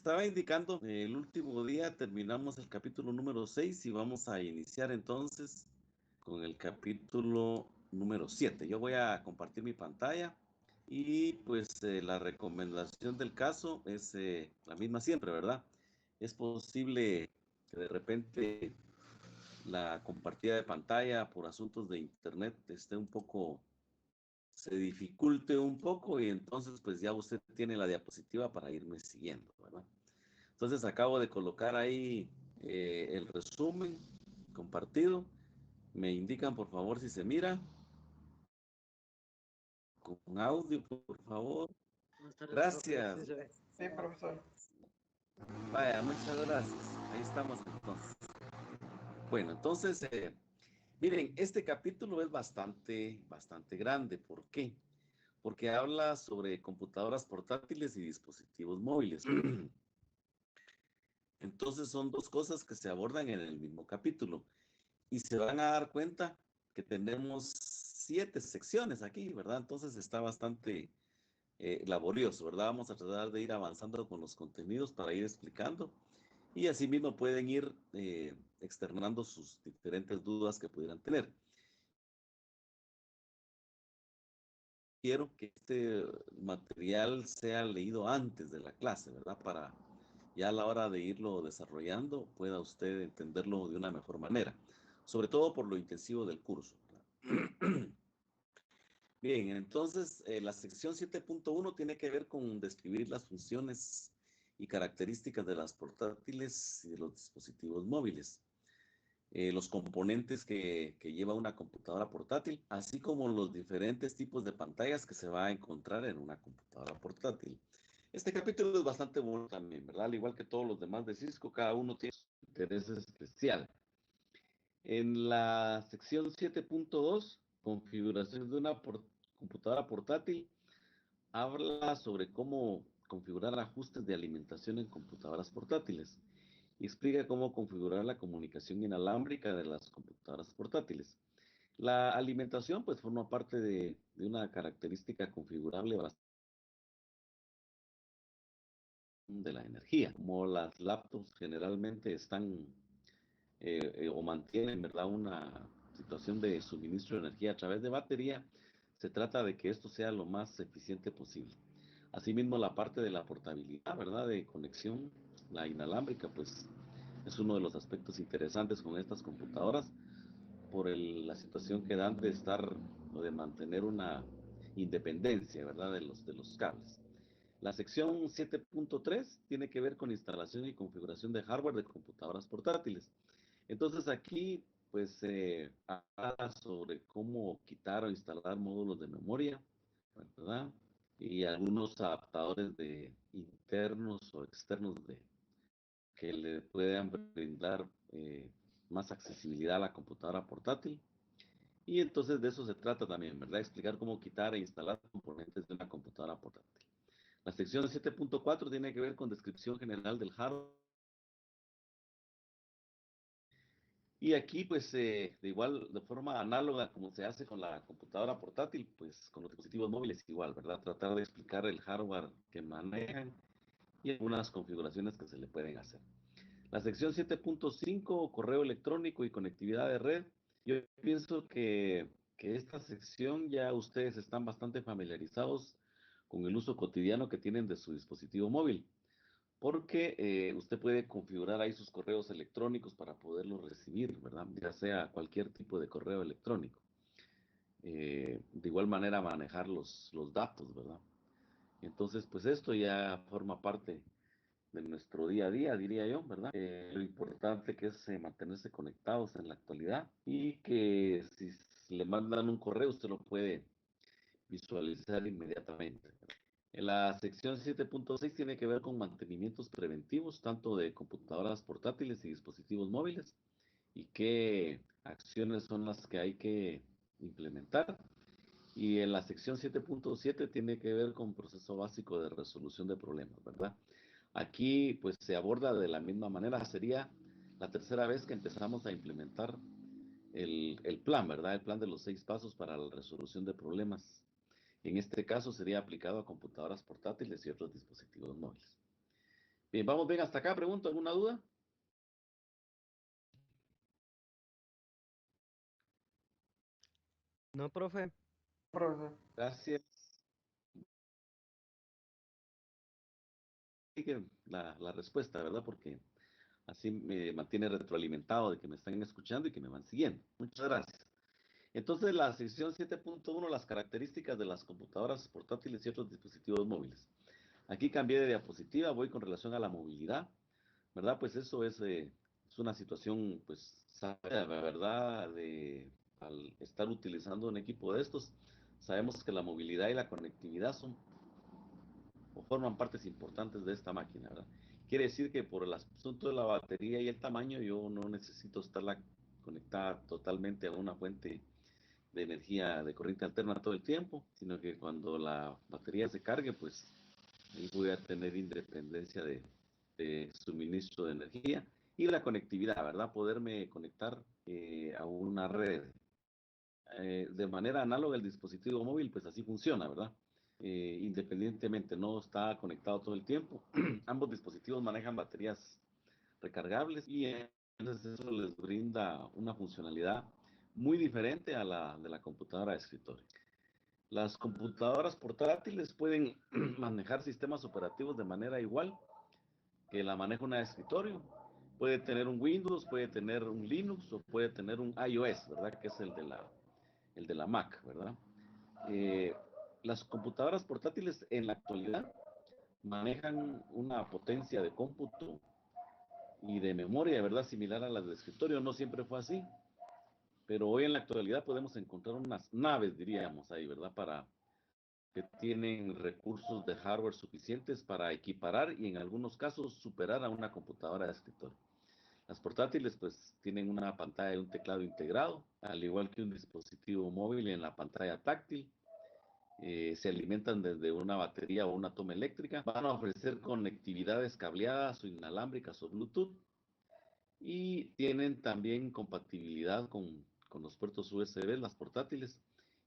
estaba indicando, el último día terminamos el capítulo número 6 y vamos a iniciar entonces con el capítulo número 7. Yo voy a compartir mi pantalla y pues la recomendación del caso es la misma siempre, ¿verdad? Es posible que de repente la compartida de pantalla por asuntos de internet se dificulte un poco y entonces pues ya usted tiene la diapositiva para irme siguiendo, ¿verdad? Entonces acabo de colocar ahí el resumen compartido. Me indican por favor si se mira. Con audio, por favor. Buenas tardes, Gracias. profe. Sí, se ve. Sí, profesor. Vaya, muchas gracias. Ahí estamos entonces. Bueno, entonces, miren, este capítulo es bastante grande. ¿Por qué? Porque habla sobre computadoras portátiles y dispositivos móviles. Entonces son dos cosas que se abordan en el mismo capítulo. Y se van a dar cuenta que tenemos 7 secciones aquí, ¿verdad? Entonces está bastante laborioso, ¿verdad? Vamos a tratar de ir avanzando con los contenidos para ir explicando y asimismo pueden ir externando sus diferentes dudas que pudieran tener. Quiero que este material sea leído antes de la clase, ¿verdad? Para ya a la hora de irlo desarrollando pueda usted entenderlo de una mejor manera, sobre todo por lo intensivo del curso, ¿verdad? Bien, entonces la sección 7.1 tiene que ver con describir las funciones y características de las portátiles y de los dispositivos móviles, los componentes que lleva una computadora portátil, así como los diferentes tipos de pantallas que se va a encontrar en una computadora portátil. Este capítulo es bastante bueno también, ¿verdad? Al igual que todos los demás de Cisco, cada uno tiene su interés especial. En la sección 7.2, configuración de una computadora portátil, habla sobre cómo configurar ajustes de alimentación en computadoras portátiles y explica cómo configurar la comunicación inalámbrica de las computadoras portátiles. La alimentación pues forma parte de una característica configurable bastante de la energía. Como las laptops generalmente están o mantienen, ¿verdad?, una situación de suministro de energía a través de batería, se trata de que esto sea lo más eficiente posible. Asimismo, la parte de la portabilidad, ¿verdad?, de conexión, la inalámbrica, pues es uno de los aspectos interesantes con estas computadoras por la situación que dan de estar o de mantener una independencia, ¿verdad?, de los cables. La sección 7.3 tiene que ver con instalación y configuración de hardware de computadoras portátiles. Entonces aquí pues habla sobre cómo quitar o instalar módulos de memoria, ¿verdad? Y algunos adaptadores internos o externos que le puedan brindar más accesibilidad a la computadora portátil. Y entonces de eso se trata también, ¿verdad? Explicar cómo quitar e instalar componentes de una computadora portátil. La sección 7.4 tiene que ver con descripción general del hardware. Y aquí, pues, de forma análoga como se hace con la computadora portátil, pues con los dispositivos móviles igual, ¿verdad? Tratar de explicar el hardware que manejan y algunas configuraciones que se le pueden hacer. La sección 7.5, correo electrónico y conectividad de red. Yo pienso que esta sección ya ustedes están bastante familiarizados con el uso cotidiano que tienen de su dispositivo móvil, porque usted puede configurar ahí sus correos electrónicos para poderlos recibir, ¿verdad? Ya sea cualquier tipo de correo electrónico. De igual manera manejar los datos, ¿verdad? Entonces, pues esto ya forma parte de nuestro día a día, diría yo, ¿verdad? Lo importante que es mantenerse conectados en la actualidad y que si le mandan un correo, usted lo puede visualizar inmediatamente, ¿verdad? En la sección 7.6 tiene que ver con mantenimientos preventivos, tanto de computadoras portátiles y dispositivos móviles, y qué acciones son las que hay que implementar. Y en la sección 7.7 tiene que ver con proceso básico de resolución de problemas, ¿verdad? Aquí pues se aborda de la misma manera, sería la tercera vez que empezamos a implementar el plan, ¿verdad? El plan de los 6 pasos para la resolución de problemas. En este caso sería aplicado a computadoras portátiles y otros dispositivos móviles. Bien, vamos bien hasta acá. Pregunto, ¿alguna duda? No, profe. Gracias. Sí que la respuesta, ¿verdad? Porque así me mantiene retroalimentado de que me están escuchando y que me van siguiendo. Muchas gracias. Entonces, la sección 7.1, las características de las computadoras portátiles y otros dispositivos móviles. Aquí cambié de diapositiva, voy con relación a la movilidad, ¿verdad? Pues eso es una situación, pues, la verdad, al estar utilizando un equipo de estos, sabemos que la movilidad y la conectividad son o forman partes importantes de esta máquina, ¿verdad? Quiere decir que por el asunto de la batería y el tamaño, yo no necesito estarla conectada totalmente a una fuente de energía de corriente alterna todo el tiempo, sino que cuando la batería se cargue, pues ahí voy a tener independencia de suministro de energía y la conectividad, ¿verdad? Poderme conectar a una red. De manera análoga el dispositivo móvil, pues así funciona, ¿verdad? Independientemente, no está conectado todo el tiempo. Ambos dispositivos manejan baterías recargables y entonces eso les brinda una funcionalidad muy diferente a la de la computadora de escritorio. Las computadoras portátiles pueden manejar sistemas operativos de manera igual que la maneja una de escritorio. Puede tener un Windows, puede tener un Linux o puede tener un iOS, ¿verdad? Que es el de la Mac, ¿verdad? Eh, las computadoras portátiles en la actualidad manejan una potencia de cómputo y de memoria, ¿verdad? Similar a las de escritorio. No siempre fue así, pero hoy en la actualidad podemos encontrar unas naves, diríamos ahí, ¿verdad? Para que tienen recursos de hardware suficientes para equiparar y en algunos casos superar a una computadora de escritorio. Las portátiles pues tienen una pantalla y un teclado integrado, al igual que un dispositivo móvil en la pantalla táctil. Se alimentan desde una batería o una toma eléctrica. Van a ofrecer conectividades cableadas o inalámbricas o Bluetooth y tienen también compatibilidad con los puertos USB, las portátiles,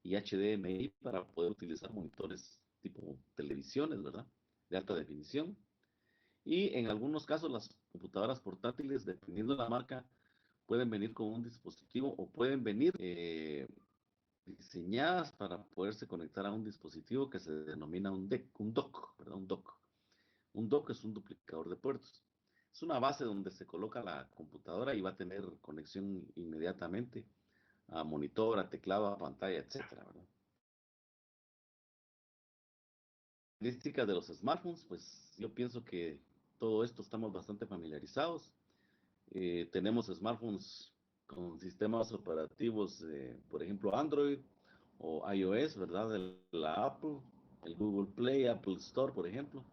y HDMI para poder utilizar monitores tipo televisiones, ¿verdad? De alta definición. Y en algunos casos las computadoras portátiles, dependiendo de la marca, pueden venir con un dispositivo o pueden venir diseñadas para poderse conectar a un dispositivo que se denomina un dock, ¿verdad? Un dock. Un dock es un duplicador de puertos. Es una base donde se coloca la computadora y va a tener conexión inmediatamente a monitor, a teclado, a pantalla, etcétera, ¿verdad? Características de los smartphones, pues yo pienso que todo esto estamos bastante familiarizados. Tenemos smartphones con sistemas operativos, por ejemplo, Android o iOS, ¿verdad? De la Apple, el Google Play, Apple Store, por ejemplo.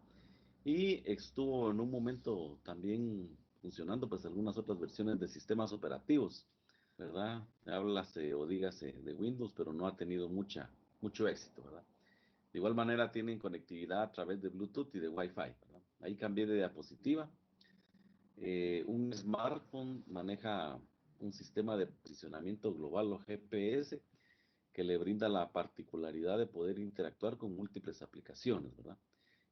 Y estuvo en un momento también funcionando pues algunas otras versiones de sistemas operativos, ¿verdad? Háblase o dígase de Windows, pero no ha tenido mucho éxito, ¿verdad? De igual manera tienen conectividad a través de Bluetooth y de Wi-Fi, ¿verdad? Ahí cambié de diapositiva. Un smartphone maneja un sistema de posicionamiento global o GPS que le brinda la particularidad de poder interactuar con múltiples aplicaciones, ¿verdad?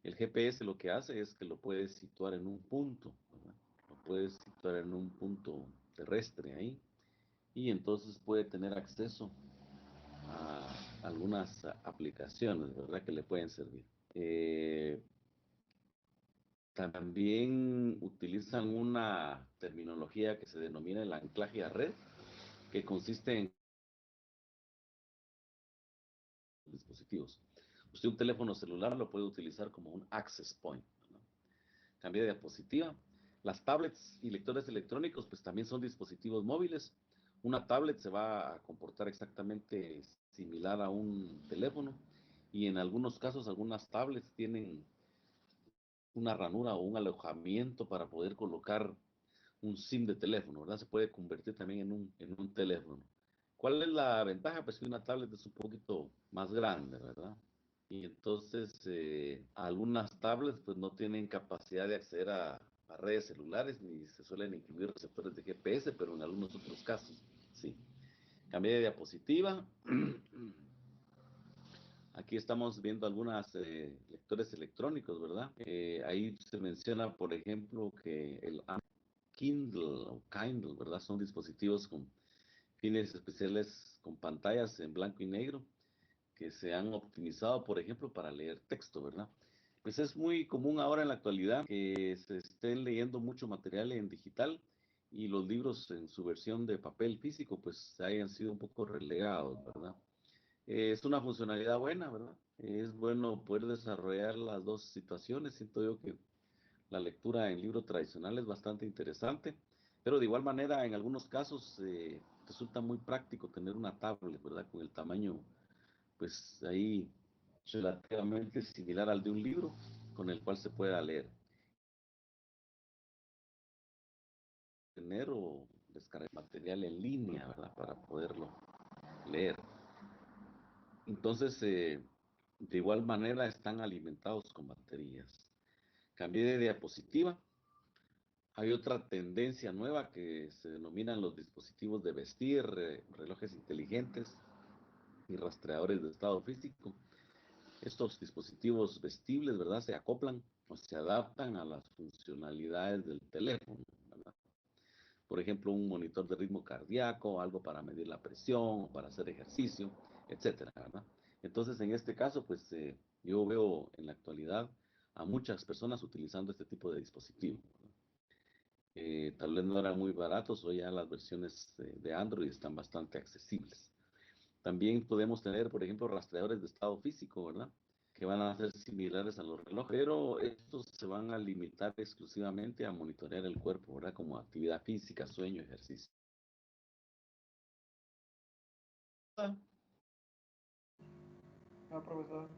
El GPS lo que hace es que lo puedes situar en un punto, ¿verdad? Lo puedes situar en un punto terrestre ahí y entonces puede tener acceso a algunas aplicaciones, ¿verdad? Que le pueden servir. Eh, También utilizan una terminología que se denomina el anclaje a red, que consiste en dispositivos. Usted un teléfono celular lo puede utilizar como un access point, ¿no? Cambia de diapositiva. Las tablets y lectores electrónicos pues también son dispositivos móviles. Una tablet se va a comportar exactamente similar a un teléfono y en algunos casos algunas tablets tienen una ranura o un alojamiento para poder colocar un SIM de teléfono, ¿verdad? Se puede convertir también en un teléfono. ¿Cuál es la ventaja? Pues que una tablet es un poquito más grande, ¿verdad? Y entonces algunas tablets pues no tienen capacidad de acceder a redes celulares ni se suelen incluir receptores de GPS, pero en algunos otros casos, sí. Cambié de diapositiva. Aquí estamos viendo algunos lectores electrónicos, ¿verdad? Ahí se menciona, por ejemplo, que el Kindle o Kindle, ¿verdad? Son dispositivos con fines especiales con pantallas en blanco y negro que se han optimizado, por ejemplo, para leer texto, ¿verdad? Pues es muy común ahora en la actualidad que se estén leyendo mucho material en digital y los libros en su versión de papel físico pues hayan sido un poco relegados, ¿verdad? Es una funcionalidad buena, ¿verdad? Es bueno poder desarrollar las dos situaciones. Siento yo que la lectura en libro tradicional es bastante interesante, pero de igual manera en algunos casos resulta muy práctico tener una tablet, ¿verdad? Con el tamaño, pues ahí relativamente similar al de un libro, con el cual se pueda leer, tener o descargar material en línea, ¿verdad? Para poderlo leer. Entonces, de igual manera están alimentados con baterías. Cambié de diapositiva. Hay otra tendencia nueva que se denominan los dispositivos de vestir, relojes inteligentes y rastreadores de estado físico. Estos dispositivos vestibles, ¿verdad? Se acoplan o se adaptan a las funcionalidades del teléfono, ¿verdad? Por ejemplo, un monitor de ritmo cardíaco, algo para medir la presión, para hacer ejercicio, etcétera, ¿verdad? Entonces, en este caso, pues yo veo en la actualidad a muchas personas utilizando este tipo de dispositivos, ¿verdad? Tal vez no eran muy baratos, hoy ya las versiones de Android están bastante accesibles. También podemos tener, por ejemplo, rastreadores de estado físico, ¿verdad? Que van a ser similares a los relojes, pero estos se van a limitar exclusivamente a monitorear el cuerpo, ¿verdad? Como actividad física, sueño, ejercicio. Ah, profesor.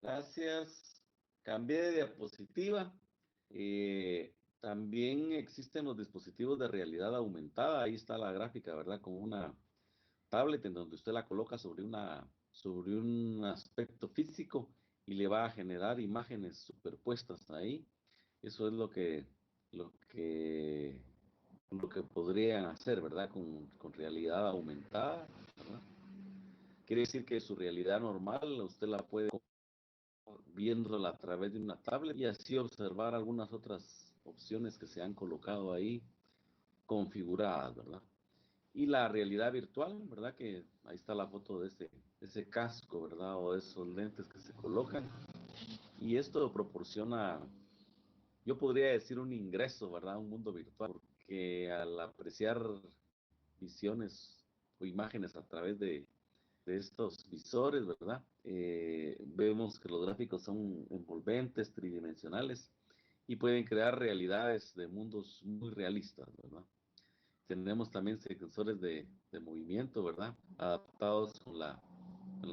Gracias. Cambié de diapositiva. También existen los dispositivos de realidad aumentada. Ahí está la gráfica, ¿verdad? Con una tablet en donde usted la coloca sobre un aspecto físico y le va a generar imágenes superpuestas ahí. Eso es lo que, lo que podrían hacer, ¿verdad? Con realidad aumentada, ¿verdad? Quiere decir que su realidad normal usted la puede viéndola a través de una tablet y así observar algunas otras opciones que se han colocado ahí configuradas, ¿verdad? Y la realidad virtual, ¿verdad? Que ahí está la foto de ese casco, ¿verdad? O de esos lentes que se colocan. Y esto proporciona, yo podría decir, un ingreso, ¿verdad? A un mundo virtual, porque al apreciar visiones o imágenes a través de estos visores, ¿verdad? Vemos que los gráficos son envolventes, tridimensionales y pueden crear realidades de mundos muy realistas, ¿verdad? Tenemos también sensores de movimiento, ¿verdad? Adaptados con la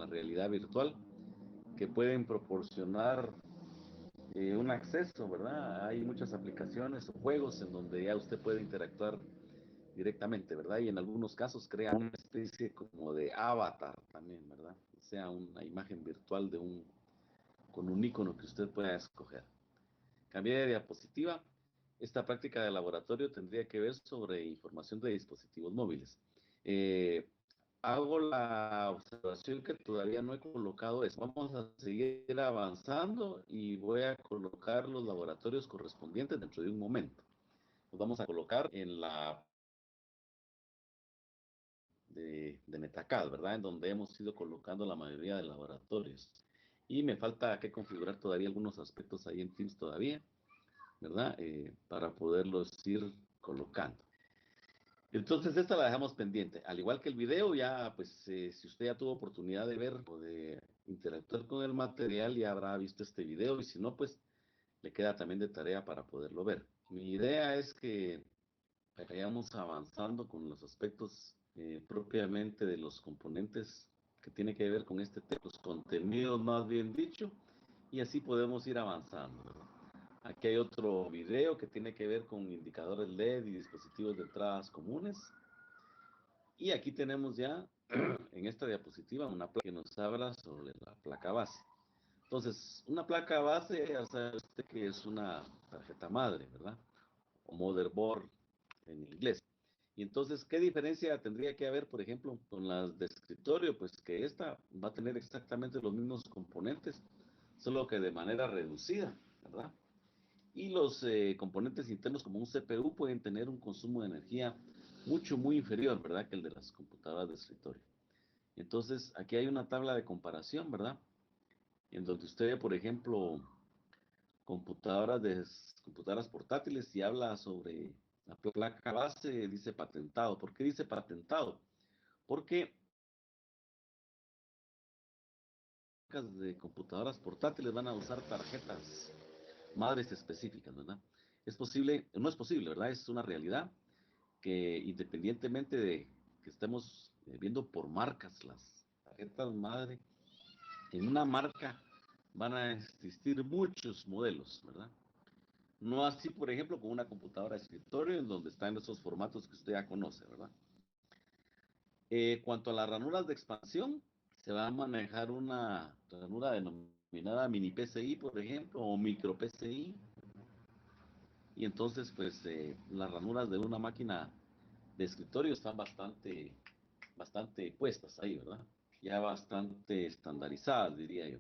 realidad virtual que pueden proporcionar un acceso, ¿verdad? Hay muchas aplicaciones o juegos en donde ya usted puede interactuar directamente, ¿verdad? Y en algunos casos crea una especie como de avatar también, ¿verdad? O sea, una imagen virtual con un icono que usted pueda escoger. Cambié de diapositiva. Esta práctica de laboratorio tendría que ver sobre información de dispositivos móviles. Eh, Hago la observación que todavía no he colocado eso. Vamos a seguir avanzando y voy a colocar los laboratorios correspondientes dentro de un momento. Los vamos a colocar en la de Metacad, ¿verdad? En donde hemos ido colocando la mayoría de laboratorios. Y me falta que configurar todavía algunos aspectos ahí en Teams todavía, ¿verdad? Para poderlos ir colocando. Entonces, esta la dejamos pendiente. Al igual que el video, ya, pues, si usted ya tuvo oportunidad de ver o de interactuar con el material, ya habrá visto este video. Y si no, pues, le queda también de tarea para poderlo ver. Mi idea es que vayamos avanzando con los aspectos propiamente de los componentes que tiene que ver con este tema, los contenidos más bien dicho, y así podemos ir avanzando, ¿verdad? Aquí hay otro video que tiene que ver con indicadores LED y dispositivos de entradas comunes. Y aquí tenemos ya en esta diapositiva una placa que nos habla sobre la placa base. Entonces, una placa base, ya sabe usted que es una tarjeta madre, ¿verdad? O motherboard en inglés. Y entonces, ¿qué diferencia tendría que haber, por ejemplo, con las de escritorio? Pues que esta va a tener exactamente los mismos componentes, solo que de manera reducida, ¿verdad? Y los componentes internos como un CPU pueden tener un consumo de energía muy inferior, ¿verdad? Que el de las computadoras de escritorio. Entonces, aquí hay una tabla de comparación, ¿verdad? En donde usted ve, por ejemplo, computadoras portátiles y habla sobre la placa base, dice patentado. ¿Por qué dice patentado? Porque de computadoras portátiles van a usar tarjetas madres específicas, ¿verdad? Es posible, no es posible, ¿verdad? Es una realidad que independientemente de que estemos viendo por marcas las tarjetas madre, en una marca van a existir muchos modelos, ¿verdad? No así, por ejemplo, con una computadora de escritorio en donde están esos formatos que usted ya conoce, ¿verdad? Cuanto a las ranuras de expansión, se va a manejar una ranura denominada mini PCI, por ejemplo, o micro PCI. Y entonces, pues, las ranuras de una máquina de escritorio están bastante puestas ahí, ¿verdad? Ya bastante estandarizadas, diría yo.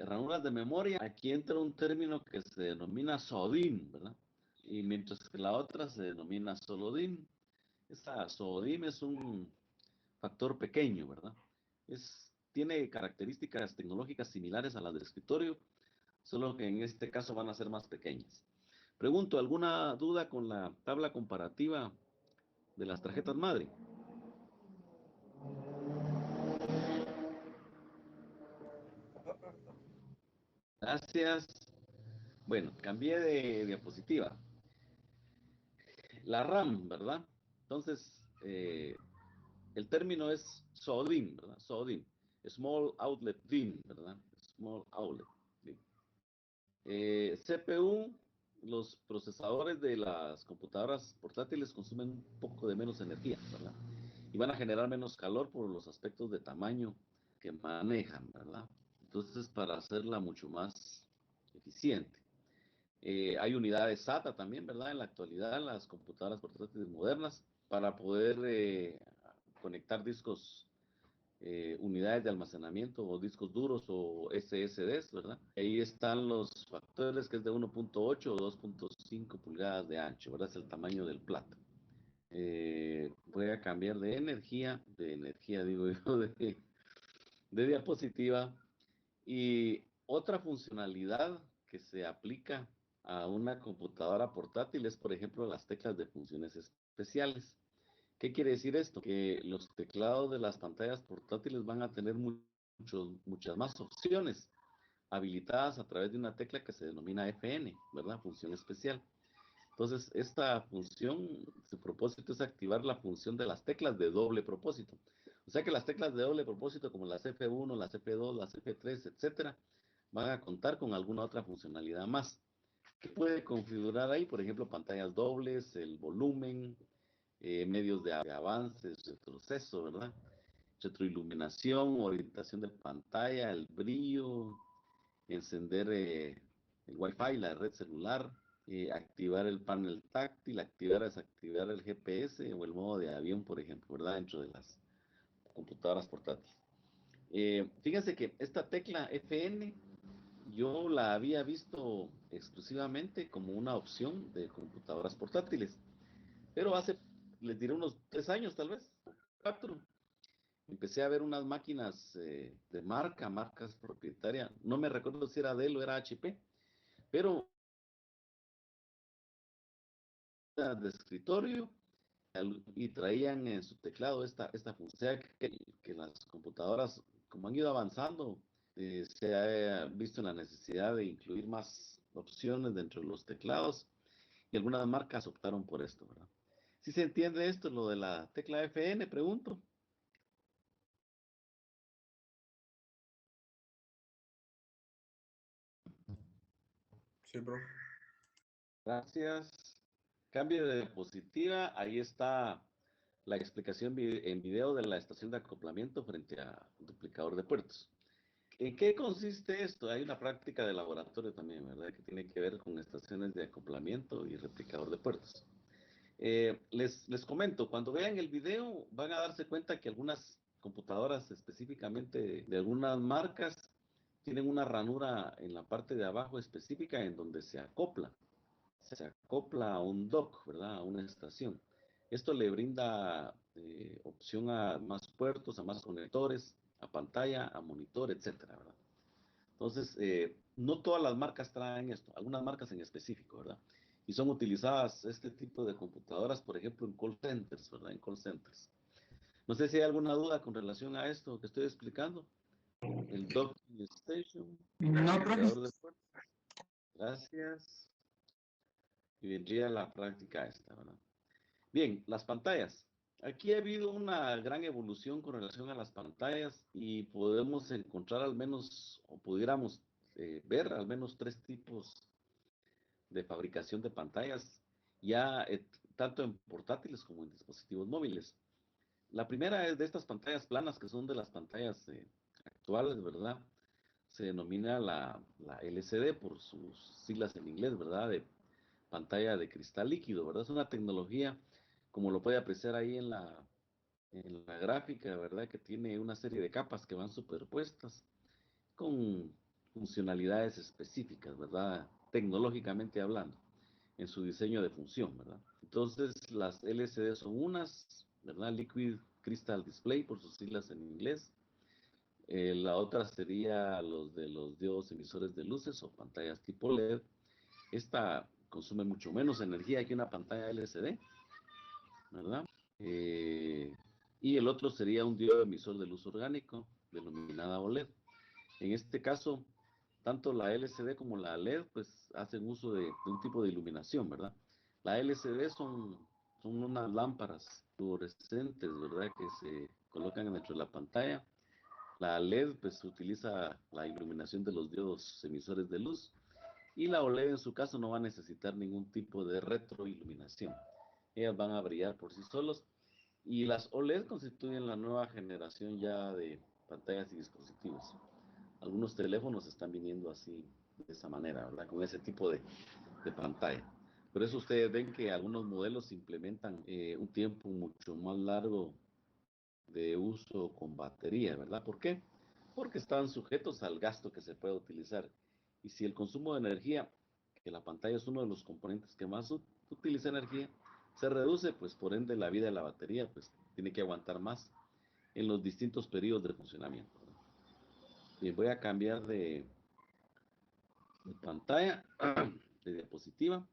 Ranuras de memoria, aquí entra un término que se denomina SODIMM, ¿verdad? Y mientras que la otra se denomina solo DIMM. Esta SODIMM es un factor pequeño, ¿verdad? Tiene características tecnológicas similares a las del escritorio, solo que en este caso van a ser más pequeñas. Pregunto, ¿alguna duda con la tabla comparativa de las tarjetas madre? Gracias. Bueno, cambié de diapositiva. La RAM, ¿verdad? Entonces, el término es SODIMM, ¿verdad? SODIMM. Small Outlet DIMM, ¿verdad? Small Outlet DIMM. CPU, los procesadores de las computadoras portátiles consumen un poco de menos energía, ¿verdad? Y van a generar menos calor por los aspectos de tamaño que manejan, ¿verdad? Entonces, para hacerla mucho más eficiente. Hay unidades SATA también, ¿verdad? En la actualidad, las computadoras portátiles modernas, para poder conectar discos, unidades de almacenamiento o discos duros o SSDs, ¿verdad? Ahí están los factores que es de 1.8 o 2.5 pulgadas de ancho, ¿verdad? Es el tamaño del plato. Voy a cambiar de energía, digo yo, de diapositiva. Y otra funcionalidad que se aplica a una computadora portátil es, por ejemplo, las teclas de funciones especiales. ¿Qué quiere decir esto? Que los teclados de las pantallas portátiles van a tener muchas más opciones habilitadas a través de una tecla que se denomina FN, ¿verdad? Función especial. Entonces, esta función, su propósito es activar la función de las teclas de doble propósito. O sea que las teclas de doble propósito, como las F1, las F2, las F3, etcétera, van a contar con alguna otra funcionalidad más. ¿Qué puede configurar ahí? Por ejemplo, pantallas dobles, el volumen, medios de avance, retroceso, ¿verdad? Retroiluminación, orientación de pantalla, el brillo, encender el Wi-Fi, la red celular, activar el panel táctil, activar o desactivar el GPS o el modo de avión, por ejemplo, ¿verdad? Dentro de las computadoras portátiles. Fíjense que esta tecla FN yo la había visto exclusivamente como una opción de computadoras portátiles, pero les diré unos 3 años tal vez, 4, empecé a ver unas máquinas de marcas propietarias, no me recuerdo si era Dell o era HP, pero de escritorio y traían en su teclado esta función. O sea que las computadoras, como han ido avanzando, se ha visto la necesidad de incluir más opciones dentro de los teclados y algunas marcas optaron por esto, ¿verdad? ¿Sí se entiende esto, lo de la tecla FN? Pregunto. Sí, bro. Gracias. Cambio de diapositiva. Ahí está la explicación en video de la estación de acoplamiento frente a duplicador de puertos. ¿En qué consiste esto? Hay una práctica de laboratorio también, ¿verdad? Que tiene que ver con estaciones de acoplamiento y replicador de puertos. Les comento, cuando vean el video van a darse cuenta que algunas computadoras específicamente de algunas marcas tienen una ranura en la parte de abajo específica en donde se acopla a un dock, ¿verdad? A una estación. Esto le brinda opción a más puertos, a más conectores, a pantalla, a monitor, etcétera, ¿verdad? Entonces, no todas las marcas traen esto, algunas marcas en específico, ¿verdad? Y son utilizadas este tipo de computadoras, por ejemplo, en call centers, ¿verdad? En call centers. No sé si hay alguna duda con relación a esto que estoy explicando. El docking station, No, profe. amplificador de puertos. Gracias. Y vendría la práctica esta, ¿verdad? Bien, las pantallas. Aquí ha habido una gran evolución con relación a las pantallas y podemos encontrar al menos, o pudiéramos ver al menos tres tipos de fabricación de pantallas, ya tanto en portátiles como en dispositivos móviles. La primera es de estas pantallas planas, que son de las pantallas actuales, ¿verdad? Se denomina la LCD por sus siglas en inglés, ¿verdad? De pantalla de cristal líquido, ¿verdad? Es una tecnología, como lo puede apreciar ahí en la gráfica, ¿verdad? Que tiene una serie de capas que van superpuestas con funcionalidades específicas, ¿verdad? Tecnológicamente hablando, en su diseño de función, ¿verdad? Entonces, las LCD son unas, ¿verdad? Liquid Crystal Display, por sus siglas en inglés. La otra sería los de los diodos emisores de luces o pantallas tipo LED. Esta consume mucho menos energía que una pantalla LCD, ¿verdad? Y el otro sería un diodo emisor de luz orgánico, denominada OLED. En este caso, tanto la LCD como la LED, pues hacen uso de un tipo de iluminación, ¿verdad? La LCD son unas lámparas fluorescentes, ¿verdad? Que se colocan dentro de la pantalla. La LED, pues utiliza la iluminación de los diodos emisores de luz. Y la OLED en su caso no va a necesitar ningún tipo de retroiluminación. Ellas van a brillar por sí solos. Y las OLED constituyen la nueva generación ya de pantallas y dispositivos. Algunos teléfonos están viniendo así, de esa manera, ¿verdad? Con ese tipo de pantalla. Por eso ustedes ven que algunos modelos implementan un tiempo mucho más largo de uso con batería, ¿verdad? ¿Por qué? Porque están sujetos al gasto que se puede utilizar. Y si el consumo de energía, que la pantalla es uno de los componentes que más utiliza energía, se reduce, pues por ende la vida de la batería, pues tiene que aguantar más en los distintos periodos de funcionamiento. Bien, voy a cambiar de pantalla, de diapositiva.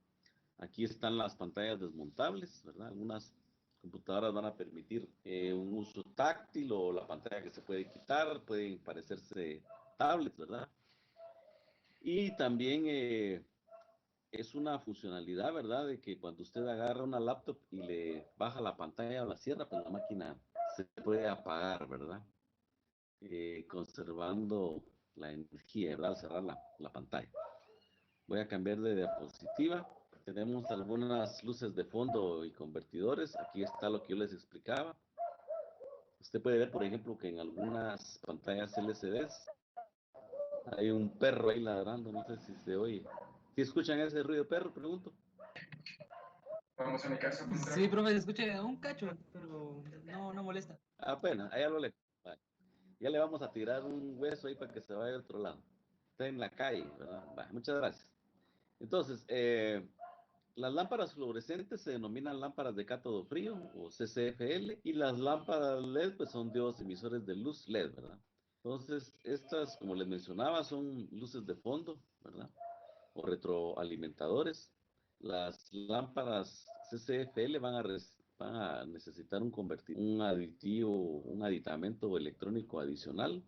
Aquí están las pantallas desmontables, ¿verdad? Algunas computadoras van a permitir un uso táctil o la pantalla que se puede quitar, pueden parecerse tablets, ¿verdad? Y también es una funcionalidad, ¿verdad? De que cuando usted agarra una laptop y le baja la pantalla o la cierra, pues la máquina se puede apagar, ¿verdad? Conservando la energía, ¿verdad? Al cerrar la pantalla. Voy a cambiar de diapositiva. Tenemos algunas luces de fondo y convertidores. Aquí está lo que yo les explicaba. Usted puede ver, por ejemplo, que en algunas pantallas LCDs hay un perro ahí ladrando. No sé si se oye. ¿Si escuchan ese ruido de perro? Pregunto. Vamos a mi casa. Sí, profe, se escucha un cacho, pero no molesta. Apenas, allá lo lejos. Vale. Ya le vamos a tirar un hueso ahí para que se vaya a otro lado. Está en la calle, ¿verdad? Vale, muchas gracias. Entonces, las lámparas fluorescentes se denominan lámparas de cátodo frío o CCFL y las lámparas LED pues son diodos emisores de luz LED, ¿verdad? Entonces, estas, como les mencionaba, son luces de fondo, ¿verdad? O retroalimentadores. Las lámparas CCFL van a necesitar un aditivo, un aditamento electrónico adicional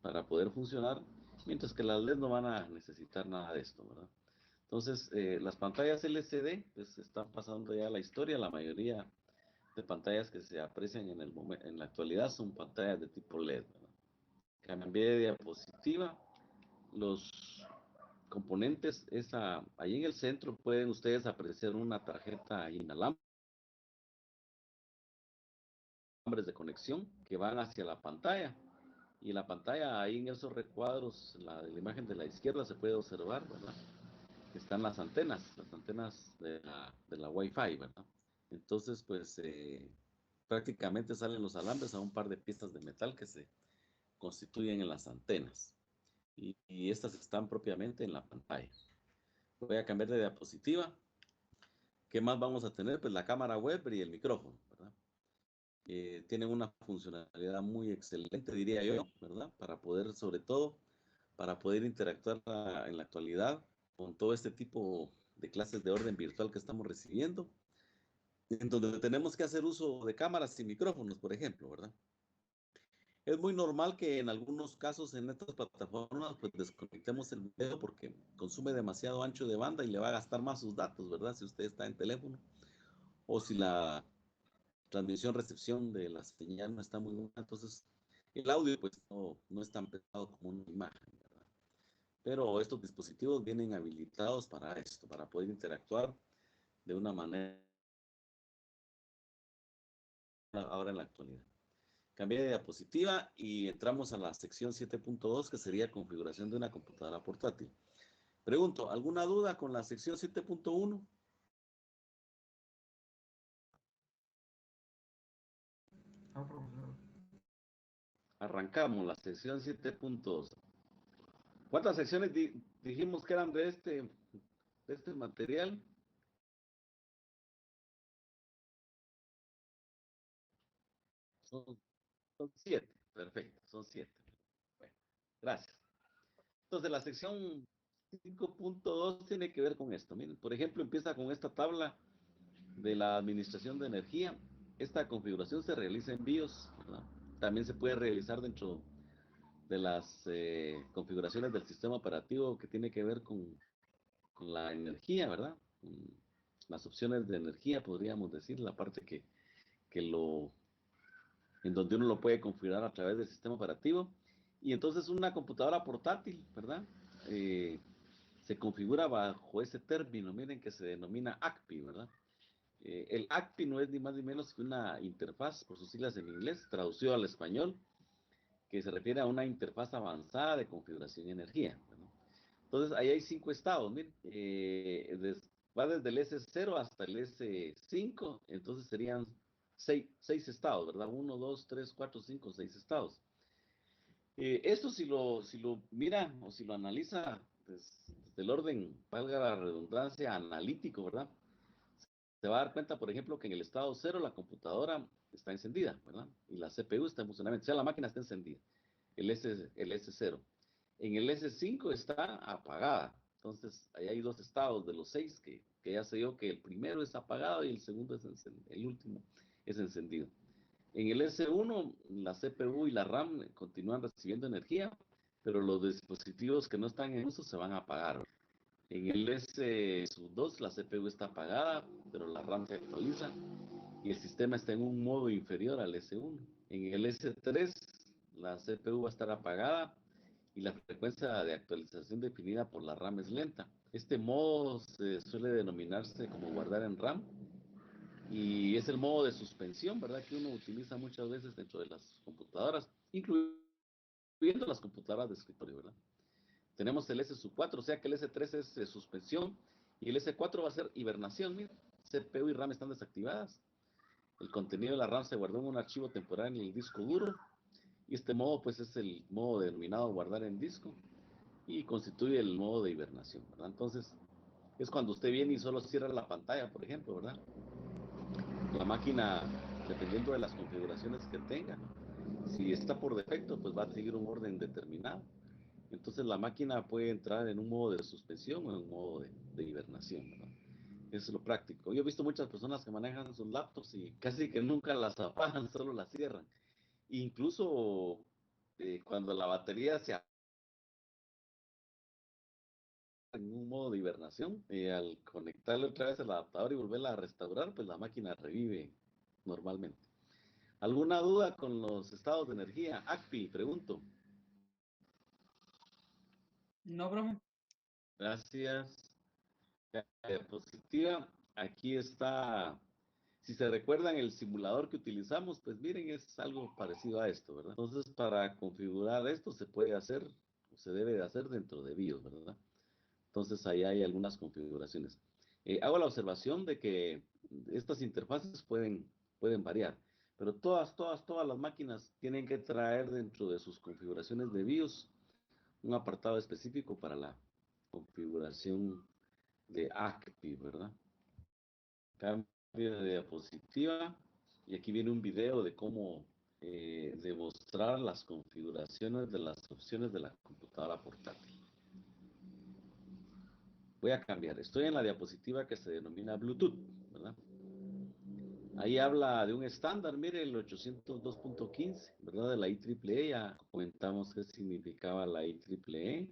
para poder funcionar, mientras que las LED no van a necesitar nada de esto, ¿verdad? Entonces, las pantallas LCD pues están pasando ya a la historia. La mayoría de pantallas que se aprecian en la actualidad son pantallas de tipo LED, ¿verdad? Cambié de diapositiva. Los componentes, ahí en el centro pueden ustedes apreciar una tarjeta inalámbrica de conexión que van hacia la pantalla. Y la pantalla, ahí en esos recuadros, la imagen de la izquierda se puede observar, ¿verdad? Están las antenas de la Wi-Fi, ¿verdad? Entonces, pues prácticamente salen los alambres a un par de piezas de metal que se constituyen en las antenas. Y estas están propiamente en la pantalla. Voy a cambiar de diapositiva. ¿Qué más vamos a tener? Pues la cámara web y el micrófono, ¿verdad? Tienen una funcionalidad muy excelente, diría yo, ¿verdad? Para poder, sobre todo, para poder interactuar en la actualidad con todo este tipo de clases de orden virtual que estamos recibiendo, en donde tenemos que hacer uso de cámaras y micrófonos, por ejemplo, ¿verdad? Es muy normal que en algunos casos en estas plataformas pues desconectemos el video porque consume demasiado ancho de banda y le va a gastar más sus datos, ¿verdad? Si usted está en teléfono o si la transmisión-recepción de la señal no está muy buena, entonces el audio pues no es tan pesado como una imagen, ¿verdad? Pero estos dispositivos vienen habilitados para esto, para poder interactuar de una manera ahora en la actualidad. Cambié de diapositiva y entramos a la sección 7.2, que sería configuración de una computadora portátil. Pregunto, ¿alguna duda con la sección 7.1? No, profesor. Arrancamos la sección 7.2. ¿Cuántas secciones dijimos que eran de este material? Son, son 7, perfecto, son 7. Bueno, gracias. Entonces, la sección 5.2 tiene que ver con esto. Miren, por ejemplo, empieza con esta tabla de la administración de energía. Esta configuración se realiza en BIOS, ¿verdad? También se puede realizar dentro de las configuraciones del sistema operativo que tiene que ver con la energía, ¿verdad? Con las opciones de energía, podríamos decir, la parte en donde uno lo puede configurar a través del sistema operativo. Y entonces una computadora portátil, ¿verdad? Se configura bajo ese término, miren, que se denomina ACPI, ¿verdad? El ACPI no es ni más ni menos que una interfaz, por sus siglas en inglés, traducido al español, que se refiere a una interfaz avanzada de configuración de energía, ¿verdad? Entonces, ahí hay 5 estados, miren, va desde el S0 hasta el S5, entonces serían 6 estados, ¿verdad? 1, 2, 3, 4, 5, 6 estados. Esto si lo mira o si lo analiza pues, desde el orden, valga la redundancia, analítico, ¿verdad? Se va a dar cuenta, por ejemplo, que en el estado 0 la computadora está encendida, ¿verdad? Y la CPU está en funcionamiento, o sea, la máquina está encendida, el S0. En el S5 está apagada. Entonces, ahí hay 2 estados de los 6 que ya se dio que el primero es apagado y el segundo el último es encendido. En el S1, la CPU y la RAM continúan recibiendo energía, pero los dispositivos que no están en uso se van a apagar. En el S2, la CPU está apagada, pero la RAM se actualiza y el sistema está en un modo inferior al S1. En el S3, la CPU va a estar apagada y la frecuencia de actualización definida por la RAM es lenta. Este modo se suele denominarse como guardar en RAM y es el modo de suspensión, ¿verdad? Que uno utiliza muchas veces dentro de las computadoras, incluyendo las computadoras de escritorio, ¿verdad? Tenemos el S4, o sea que el S3 es suspensión y el S4 va a ser hibernación. Mira, CPU y RAM están desactivadas. El contenido de la RAM se guardó en un archivo temporal en el disco duro y este modo pues es el modo denominado guardar en disco y constituye el modo de hibernación, ¿verdad? Entonces es cuando usted viene y solo cierra la pantalla, por ejemplo, ¿verdad? La máquina, dependiendo de las configuraciones que tenga, si está por defecto, pues va a seguir un orden determinado. Entonces la máquina puede entrar en un modo de suspensión o en un modo de hibernación, ¿verdad? Eso es lo práctico. Yo he visto muchas personas que manejan sus laptops y casi que nunca las apagan, solo las cierran. Incluso cuando la batería se en un modo de hibernación, al conectarle otra vez el adaptador y volverla a restaurar, pues la máquina revive normalmente. ¿Alguna duda con los estados de energía? ACPI, pregunto. No, profe. Gracias. Diapositiva. Aquí está. Si se recuerdan el simulador que utilizamos, pues miren, es algo parecido a esto, ¿verdad? Entonces, para configurar esto se puede hacer, o se debe de hacer dentro de BIOS, ¿verdad? Entonces, ahí hay algunas configuraciones. Hago la observación de que estas interfaces pueden variar, pero todas las máquinas tienen que traer dentro de sus configuraciones de BIOS un apartado específico para la configuración de ACPI, ¿verdad? Cambio de diapositiva y aquí viene un video de cómo demostrar las configuraciones de las opciones de la computadora portátil. Voy a cambiar, estoy en la diapositiva que se denomina Bluetooth, ¿verdad? Ahí habla de un estándar, mire, el 802.15, ¿verdad? De la IEEE, ya comentamos qué significaba la IEEE,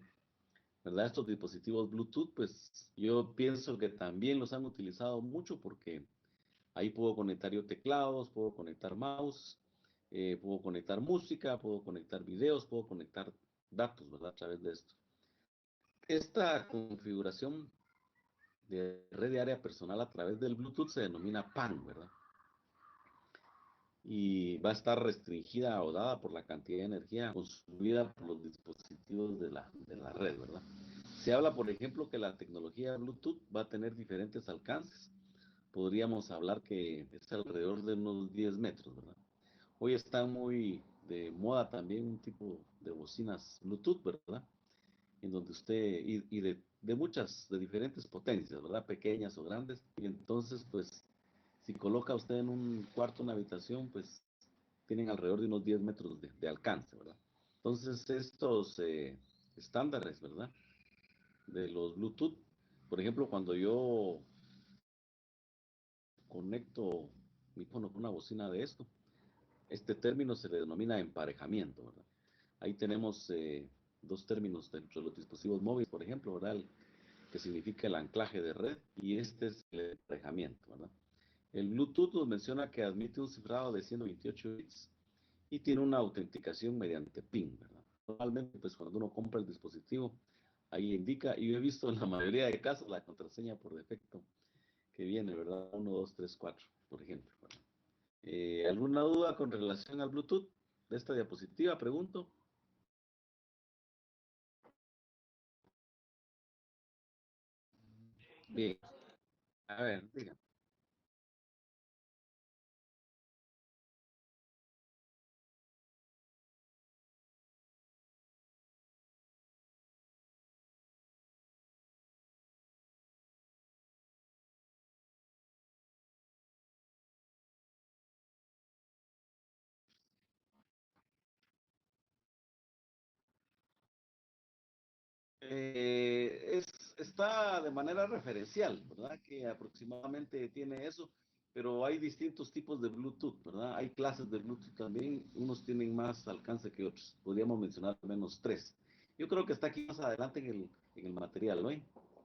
¿verdad? Estos dispositivos Bluetooth, pues yo pienso que también los han utilizado mucho porque ahí puedo conectar yo teclados, puedo conectar mouse, puedo conectar música, puedo conectar videos, puedo conectar datos, ¿verdad? A través de esto. Esta configuración de red de área personal a través del Bluetooth se denomina PAN, ¿verdad? Y va a estar restringida o dada por la cantidad de energía consumida por los dispositivos de la red, ¿verdad? Se habla, por ejemplo, que la tecnología Bluetooth va a tener diferentes alcances. Podríamos hablar que es alrededor de unos 10 metros, ¿verdad? Hoy está muy de moda también un tipo de bocinas Bluetooth, ¿verdad? En donde usted, y de muchas, de diferentes potencias, ¿verdad? Pequeñas o grandes. Y entonces, pues, si coloca usted en un cuarto, una habitación, pues, tienen alrededor de unos 10 metros de alcance, ¿verdad? Entonces, estos estándares, ¿verdad? De los Bluetooth, por ejemplo, cuando yo conecto mi teléfono con una bocina de esto, este término se le denomina emparejamiento, ¿verdad? Ahí tenemos dos términos dentro de los dispositivos móviles, por ejemplo, ¿verdad? Que significa el anclaje de red, y este es el emparejamiento, ¿verdad? El Bluetooth nos menciona que admite un cifrado de 128 bits y tiene una autenticación mediante PIN, ¿verdad? Normalmente, pues cuando uno compra el dispositivo, ahí indica, y yo he visto en la mayoría de casos la contraseña por defecto que viene, ¿verdad? 1, 2, 3, 4, por ejemplo, ¿verdad? ¿Alguna duda con relación al Bluetooth de esta diapositiva? Pregunto. Bien, a ver, diga. Está de manera referencial, ¿verdad? Que aproximadamente tiene eso, pero hay distintos tipos de Bluetooth, ¿verdad? Hay clases de Bluetooth también, unos tienen más alcance que otros. Podríamos mencionar al menos tres. Yo creo que está aquí más adelante en el material, ¿no?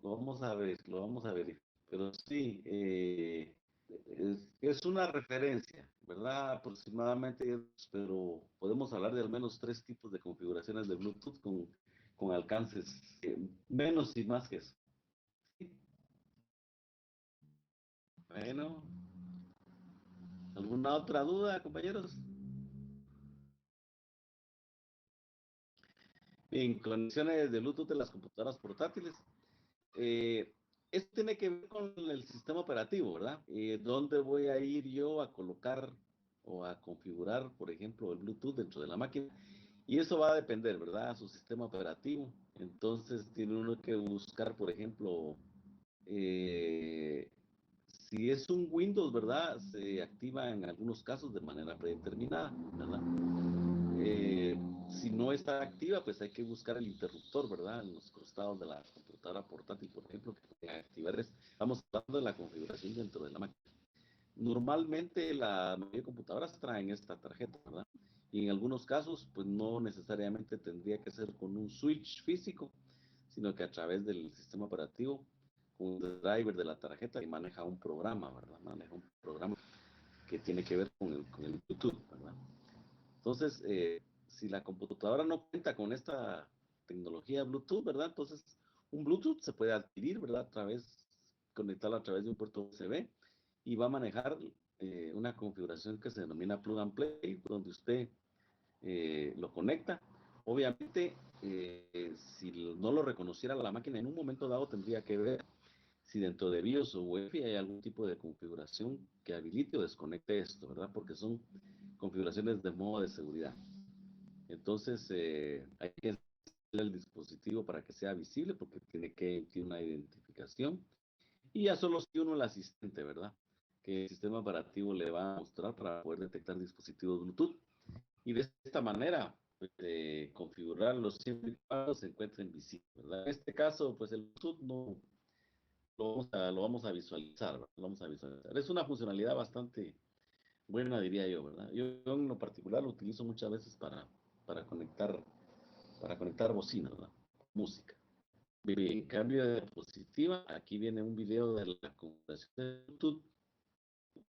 Lo vamos a verificar. Pero sí, es una referencia, ¿verdad? Aproximadamente, pero podemos hablar de al menos tres tipos de configuraciones de Bluetooth con alcances menos y más que eso. Bueno, ¿alguna otra duda, compañeros? En conexiones de Bluetooth de las computadoras portátiles. Eh, Esto tiene que ver con el sistema operativo, ¿verdad? ¿Dónde voy a ir yo a colocar o a configurar, por ejemplo, el Bluetooth dentro de la máquina? Y eso va a depender, ¿verdad? Su sistema operativo. Entonces tiene uno que buscar, por ejemplo, eh, si es un Windows, ¿verdad? Se activa en algunos casos de manera predeterminada, ¿verdad? Eh, si no está activa, pues hay que buscar el interruptor, ¿verdad? En los costados de la computadora portátil, por ejemplo, que puede activar esto. Estamos hablando de la configuración dentro de la máquina. Normalmente la mayoría de computadoras traen esta tarjeta, ¿verdad? Y en algunos casos, pues no necesariamente tendría que ser con un switch físico, sino que a través del sistema operativo, con el driver de la tarjeta y maneja un programa, ¿verdad? Maneja un programa que tiene que ver con el Bluetooth, ¿verdad? Entonces, si la computadora no cuenta con esta tecnología Bluetooth, ¿verdad? Entonces, un Bluetooth se puede adquirir, ¿verdad? Conectarlo a través de un puerto USB y va a manejar una configuración que se denomina Plug and Play, donde usted lo conecta. Obviamente, si no lo reconociera la máquina, en un momento dado tendría que ver si dentro de BIOS o UEFI hay algún tipo de configuración que habilite o desconecte esto, ¿verdad? Porque son configuraciones de modo de seguridad. Entonces, hay que hacer el dispositivo para que sea visible porque tiene que emitir una identificación. Y ya solo si uno el asistente, ¿verdad? Que el sistema operativo le va a mostrar para poder detectar dispositivos Bluetooth. Y de esta manera, pues, configurarlos siempre y cuando se encuentren visibles, ¿verdad? En este caso, pues el Bluetooth no lo vamos a visualizar, ¿verdad? Lo vamos a visualizar. Es una funcionalidad bastante buena, diría yo, ¿verdad? Yo en lo particular lo utilizo muchas veces para conectar, para conectar bocinas, ¿verdad? Música. En cambio de diapositiva, aquí viene un video de la configuración de Bluetooth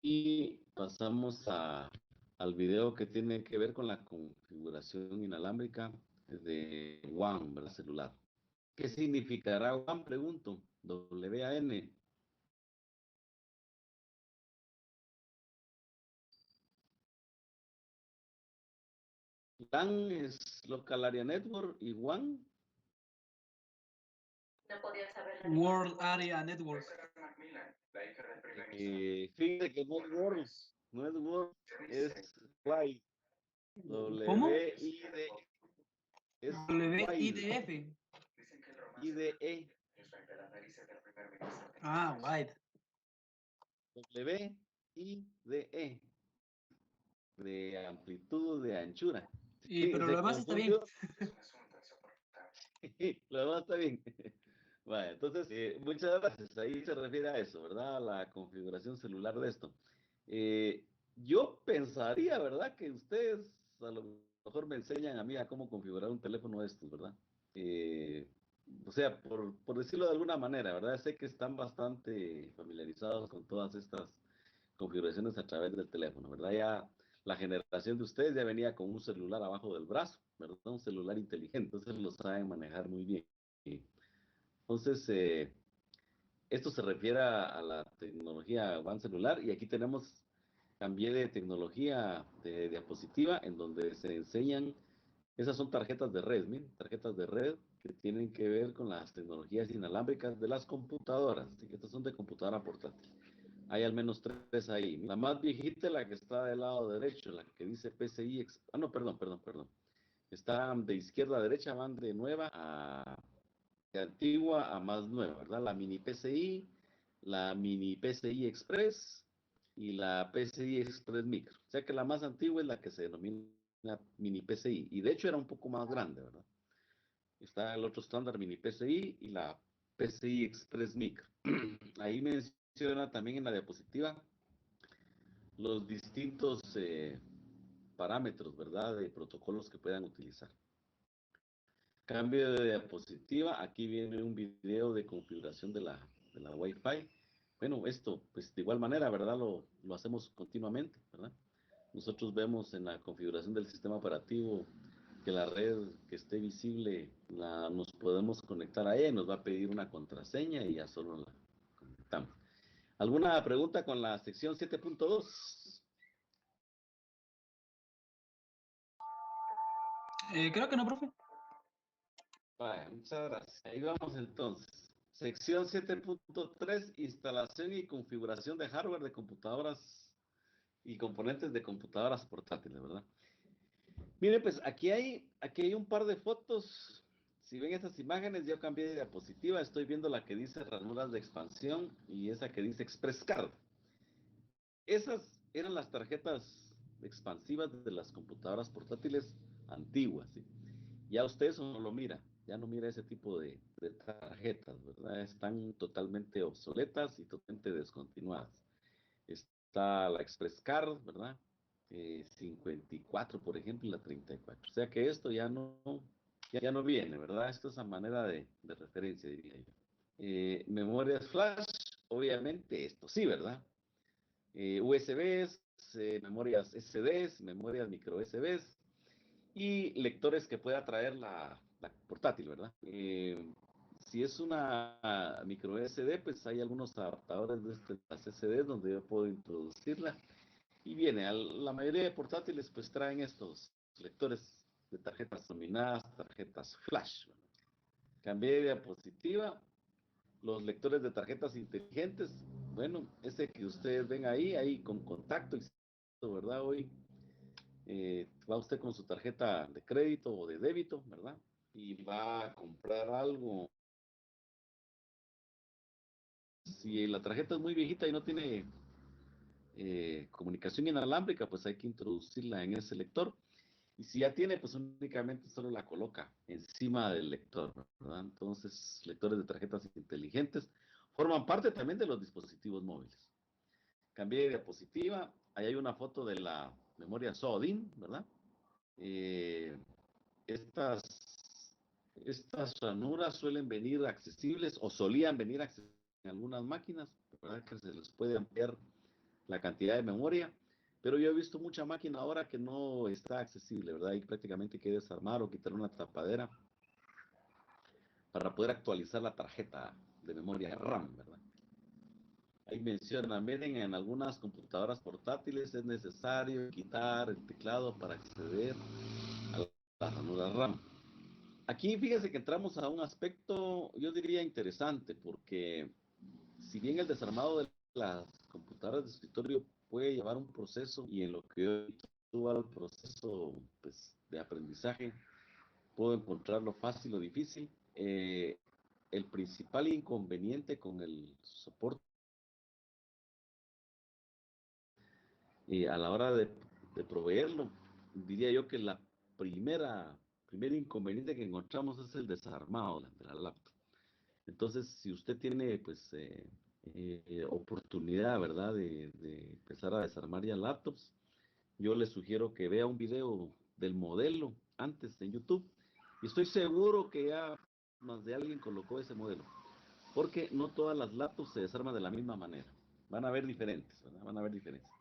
y pasamos al video que tiene que ver con la configuración inalámbrica de WAN, ¿verdad? Celular. ¿Qué significará WAN? Pregunto. WAN. LAN es Local Area Network y WAN. No podía saber. World Area Network. Fíjate que no es World, no es World, es WIDE. ¿Cómo? W-I-D, es WIDE. WIDF. IDE. Ah, wide. WIDE. De amplitud, de anchura. Y, Sí, pero lo se demás está bien. confundió. Lo demás está bien. Bueno, entonces, muchas gracias. Ahí se refiere a eso, ¿verdad? A la configuración celular de esto. Yo pensaría, ¿verdad? Que ustedes a lo mejor me enseñan a mí a cómo configurar un teléfono de estos, ¿verdad? Eh, o sea, por decirlo de alguna manera, ¿verdad? Sé que están bastante familiarizados con todas estas configuraciones a través del teléfono, ¿verdad? Ya la generación de ustedes ya venía con un celular abajo del brazo, ¿verdad? Un celular inteligente, entonces lo saben manejar muy bien. Entonces, esto se refiere a la tecnología WAN celular y aquí tenemos, cambié de tecnología de diapositiva en donde se enseñan, esas son tarjetas de red, miren, tarjetas de red que tienen que ver con las tecnologías inalámbricas de las computadoras, así que estas son de computadora portátil. Hay al menos tres ahí. La más viejita, la que está del lado derecho, la que dice PCI. No, perdón. Está de izquierda a derecha, van de nueva a de antigua a más nueva, ¿verdad? La mini PCI, la mini PCI Express y la PCI Express Micro. O sea que la más antigua es la que se denomina mini PCI. Y de hecho era un poco más grande, ¿verdad? Está el otro estándar mini PCI y la PCI Express Micro. Ahí menciona también en la diapositiva los distintos parámetros, ¿verdad? De protocolos que puedan utilizar. Cambio de diapositiva, aquí viene un video de configuración de la Wi-Fi. Bueno, esto, pues de igual manera, ¿verdad? Lo hacemos continuamente, ¿verdad? Nosotros vemos en la configuración del sistema operativo que la red que esté visible, nos podemos conectar a ella y nos va a pedir una contraseña y ya solo la conectamos. ¿Alguna pregunta con la sección 7.2? Creo que no, profe. Vale, muchas gracias. Ahí vamos entonces. Sección 7.3, instalación y configuración de hardware de computadoras y componentes de computadoras portátiles, ¿verdad? Mire, pues aquí hay un par de fotos. Si ven estas imágenes, yo cambié de diapositiva. Estoy viendo la que dice ranuras de expansión y esa que dice Express Card. Esas eran las tarjetas expansivas de las computadoras portátiles antiguas, ¿sí? Ya usted eso no lo mira, ya no mira ese tipo de tarjetas, ¿verdad? Están totalmente obsoletas y totalmente descontinuadas. Está la Express Card, ¿verdad? 54, por ejemplo, y la 34. O sea que esto ya no viene, ¿verdad? Esto es a manera de referencia, diría yo. Memorias flash, obviamente esto sí, ¿verdad? USBs, memorias SDs, memorias micro SDs, y lectores que pueda traer la portátil, ¿verdad? Si es una micro SD, pues hay algunos adaptadores de las SD donde yo puedo introducirla. Y viene, la mayoría de portátiles pues traen estos lectores de tarjetas nominadas, tarjetas flash. ¿Verdad? Cambié de diapositiva. los lectores de tarjetas inteligentes, bueno, ese que ustedes ven ahí con contacto, ¿verdad? Hoy va usted con su tarjeta de crédito o de débito, ¿verdad? Y va a comprar algo. Si la tarjeta es muy viejita y no tiene comunicación inalámbrica, pues hay que introducirla en ese lector. Y si ya tiene, pues únicamente solo la coloca encima del lector, ¿verdad? Entonces, lectores de tarjetas inteligentes forman parte también de los dispositivos móviles. Cambié de diapositiva, ahí hay una foto de la memoria SODIN, ¿verdad? Eh, estas ranuras suelen venir accesibles o solían venir accesibles en algunas máquinas, ¿verdad? Que se les puede ampliar la cantidad de memoria, pero yo he visto mucha máquina ahora que no está accesible, ¿verdad? Y prácticamente hay que desarmar o quitar una tapadera para poder actualizar la tarjeta de memoria RAM, ¿verdad? Ahí menciona, miren, en algunas computadoras portátiles es necesario quitar el teclado para acceder a la ranura RAM. Aquí fíjense que entramos a un aspecto, yo diría interesante, porque si bien el desarmado de las computadoras de escritorio puede llevar un proceso y en lo que yo tuvo el proceso pues, de aprendizaje, puedo encontrarlo fácil o difícil. El principal inconveniente con el soporte a la hora de proveerlo, diría yo que primer inconveniente que encontramos es el desarmado de la laptop. Entonces, si usted tiene pues oportunidad, ¿verdad? De empezar a desarmar ya laptops, yo le sugiero que vea un video del modelo antes en YouTube. Y estoy seguro que ya más de alguien colocó ese modelo. Porque no todas las laptops se desarman de la misma manera. Van a haber diferentes, ¿verdad? Van a haber diferencias.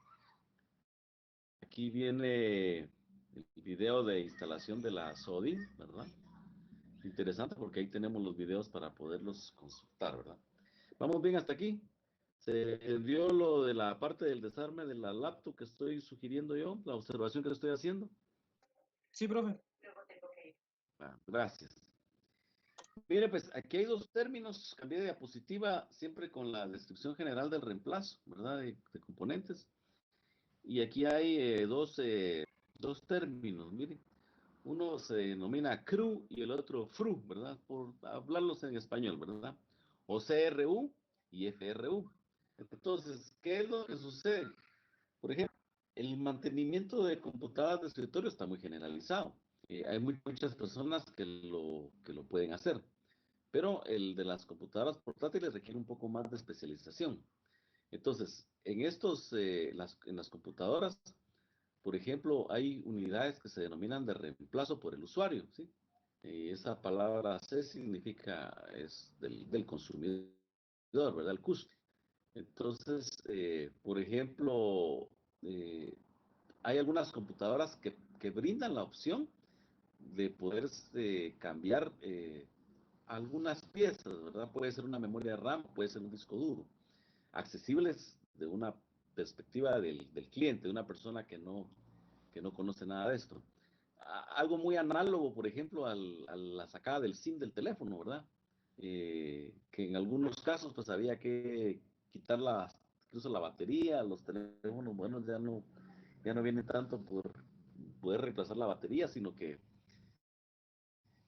Aquí viene el video de instalación de la SODIN, ¿verdad? Interesante porque ahí tenemos los videos para poderlos consultar, ¿verdad? Vamos bien hasta aquí. Se vio lo de la parte del desarme de la laptop que estoy sugiriendo yo, la observación que estoy haciendo. Sí, profe. Gracias. Mire, pues aquí hay dos términos. Cambié de diapositiva siempre con la descripción general del reemplazo, ¿verdad? De componentes. Y aquí hay dos términos, miren. Uno se denomina CRU y el otro FRU, ¿verdad? Por hablarlos en español, ¿verdad? O CRU y FRU. Entonces, ¿qué es lo que sucede? Por ejemplo, el mantenimiento de computadoras de escritorio está muy generalizado. Hay muchas personas que lo pueden hacer, pero el de las computadoras portátiles requiere un poco más de especialización. Entonces, en las computadoras, por ejemplo, hay unidades que se denominan de reemplazo por el usuario, ¿sí? Esa palabra C significa es del consumidor, ¿verdad? El customer. Entonces, por ejemplo, eh, hay algunas computadoras que brindan la opción de poder cambiar algunas piezas, ¿verdad? Puede ser una memoria RAM, puede ser un disco duro, accesibles de una perspectiva del cliente, de una persona que no conoce nada de esto. Algo muy análogo, por ejemplo, a la sacada del SIM del teléfono, ¿verdad? Que en algunos casos pues había que quitar incluso la batería, los teléfonos buenos ya no vienen tanto por poder reemplazar la batería, sino que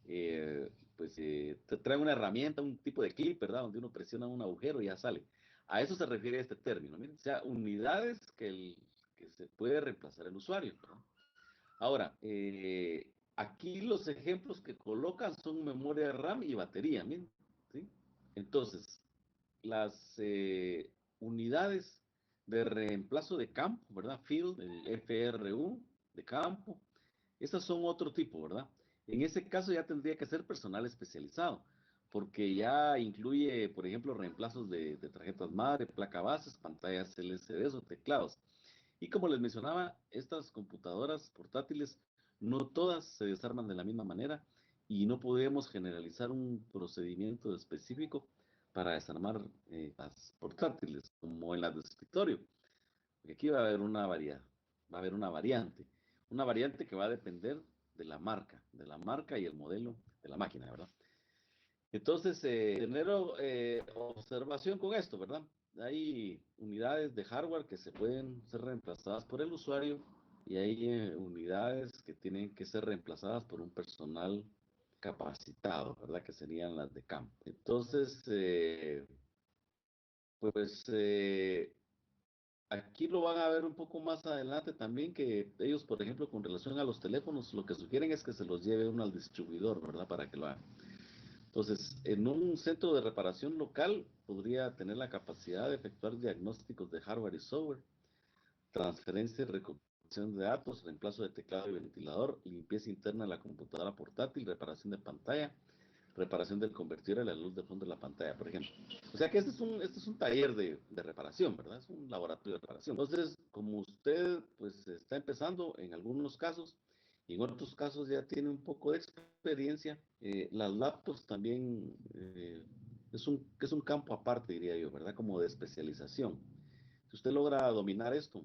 te trae una herramienta, un tipo de clip, ¿verdad? Donde uno presiona un agujero y ya sale. A eso se refiere este término, miren, o sea, unidades que se puede reemplazar el usuario, ¿verdad? Ahora, aquí los ejemplos que colocan son memoria RAM y batería, miren, ¿sí? Entonces, las unidades de reemplazo de campo, ¿verdad? Field, el FRU de campo, esas son otro tipo, ¿verdad? En ese caso ya tendría que ser personal especializado, porque ya incluye, por ejemplo, reemplazos de tarjetas madre, placa bases, pantallas LCD o teclados. Y como les mencionaba, estas computadoras portátiles no todas se desarman de la misma manera y no podemos generalizar un procedimiento específico para desarmar las portátiles, como en las de escritorio. Porque aquí va a haber una variante que va a depender de la marca y el modelo de la máquina, ¿verdad? Entonces, tener observación con esto, ¿verdad? Hay unidades de hardware que se pueden ser reemplazadas por el usuario y hay unidades que tienen que ser reemplazadas por un personal capacitado, ¿verdad? Que serían las de campo. Entonces, pues aquí lo van a ver un poco más adelante también, que ellos, por ejemplo, con relación a los teléfonos, lo que sugieren es que se los lleve uno al distribuidor, ¿verdad? Para que lo hagan. Entonces, en un centro de reparación local podría tener la capacidad de efectuar diagnósticos de hardware y software, transferencia y recuperación de datos, reemplazo de teclado y ventilador, limpieza interna de la computadora portátil, reparación de pantalla, reparación del convertidor a la luz de fondo de la pantalla, por ejemplo. O sea que este es un taller de reparación, ¿verdad? Es un laboratorio de reparación. Entonces, como usted pues está empezando en algunos casos y en otros casos ya tiene un poco de experiencia, las laptops también es un campo aparte, diría yo, ¿verdad? Como de especialización. Si usted logra dominar esto,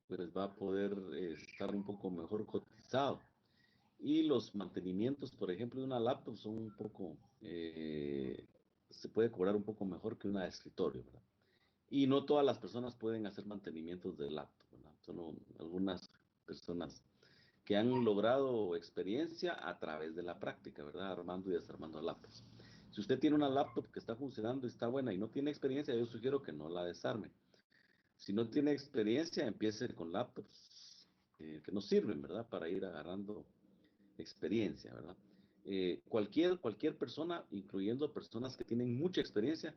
pues va a poder estar un poco mejor cotizado. Y los mantenimientos, por ejemplo, de una laptop son un poco, se puede cobrar un poco mejor que una de escritorio, ¿verdad? Y no todas las personas pueden hacer mantenimientos de laptop, ¿verdad? Solo algunas personas que han logrado experiencia a través de la práctica, ¿verdad? Armando y desarmando laptops. Si usted tiene una laptop que está funcionando y está buena y no tiene experiencia, yo sugiero que no la desarme. Si no tiene experiencia, empiece con laptops que no sirven, ¿verdad? Para ir agarrando experiencia, ¿verdad? Cualquier persona, incluyendo personas que tienen mucha experiencia,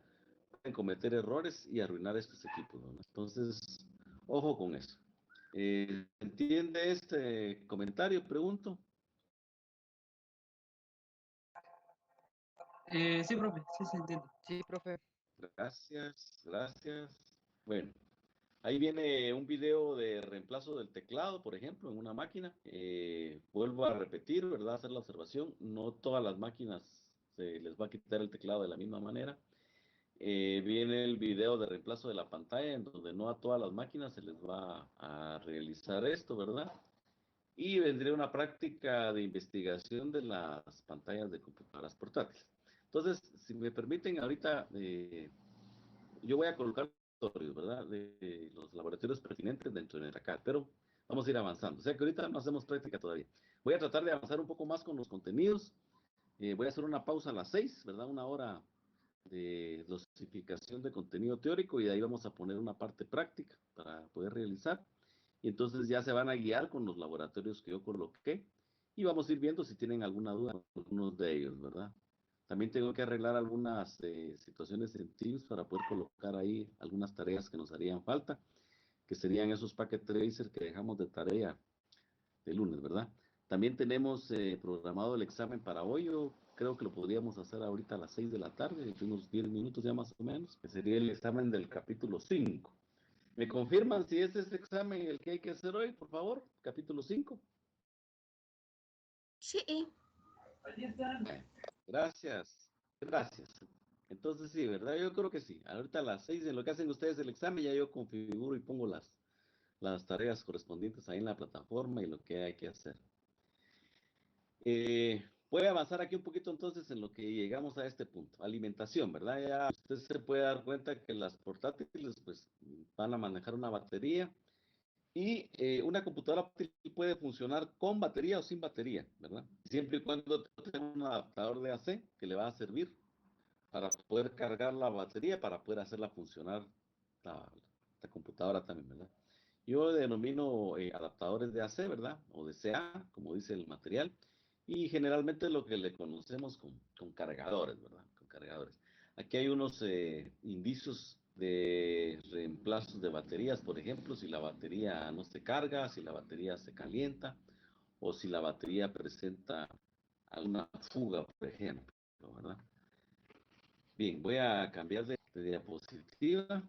pueden cometer errores y arruinar estos equipos, ¿no? Entonces, ojo con eso. ¿Entiende este comentario? Pregunto. Sí, profe, sí se entiende. Sí, profe. Gracias, gracias. Bueno, ahí viene un video de reemplazo del teclado, por ejemplo, en una máquina. Vuelvo a repetir, ¿verdad? Hacer la observación. No todas las máquinas se les va a quitar el teclado de la misma manera. Viene el video de reemplazo de la pantalla, en donde no a todas las máquinas se les va a realizar esto, ¿verdad? Y vendría una práctica de investigación de las pantallas de computadoras portátiles. Entonces, si me permiten, ahorita yo voy a colocar laboratorios, ¿verdad? De los laboratorios pertinentes dentro de NERACAD, pero vamos a ir avanzando. O sea que ahorita no hacemos práctica todavía. Voy a tratar de avanzar un poco más con los contenidos. Voy a hacer una pausa a las 6, ¿verdad? Una hora de dosificación de contenido teórico y de ahí vamos a poner una parte práctica para poder realizar. Y entonces ya se van a guiar con los laboratorios que yo coloqué y vamos a ir viendo si tienen alguna duda con algunos de ellos, ¿verdad? También tengo que arreglar algunas situaciones en Teams para poder colocar ahí algunas tareas que nos harían falta, que serían esos packet tracer que dejamos de tarea de lunes, ¿verdad? También tenemos programado el examen para hoy. Yo creo que lo podríamos hacer ahorita a las 6 de la tarde, en unos 10 minutos ya más o menos, que sería el examen del capítulo 5. ¿Me confirman si es ese examen el que hay que hacer hoy, por favor? Capítulo 5. Sí. Gracias, gracias. Entonces sí, ¿verdad? Yo creo que sí. Ahorita a las 6 en lo que hacen ustedes el examen, ya yo configuro y pongo las tareas correspondientes ahí en la plataforma y lo que hay que hacer. Voy a avanzar aquí un poquito entonces en lo que llegamos a este punto. Alimentación, ¿verdad? Ya usted se puede dar cuenta que las portátiles pues van a manejar una batería y una computadora portátil puede funcionar con batería o sin batería, ¿verdad? Siempre y cuando tenga un adaptador de AC que le va a servir para poder cargar la batería, para poder hacerla funcionar la computadora también, ¿verdad? Yo denomino adaptadores de AC, ¿verdad? O de CA, como dice el material. Y generalmente lo que le conocemos con cargadores, ¿verdad? Con cargadores. Aquí hay unos indicios de reemplazos de baterías, por ejemplo, si la batería no se carga, si la batería se calienta, o si la batería presenta alguna fuga, por ejemplo, ¿verdad? Bien, voy a cambiar de diapositiva.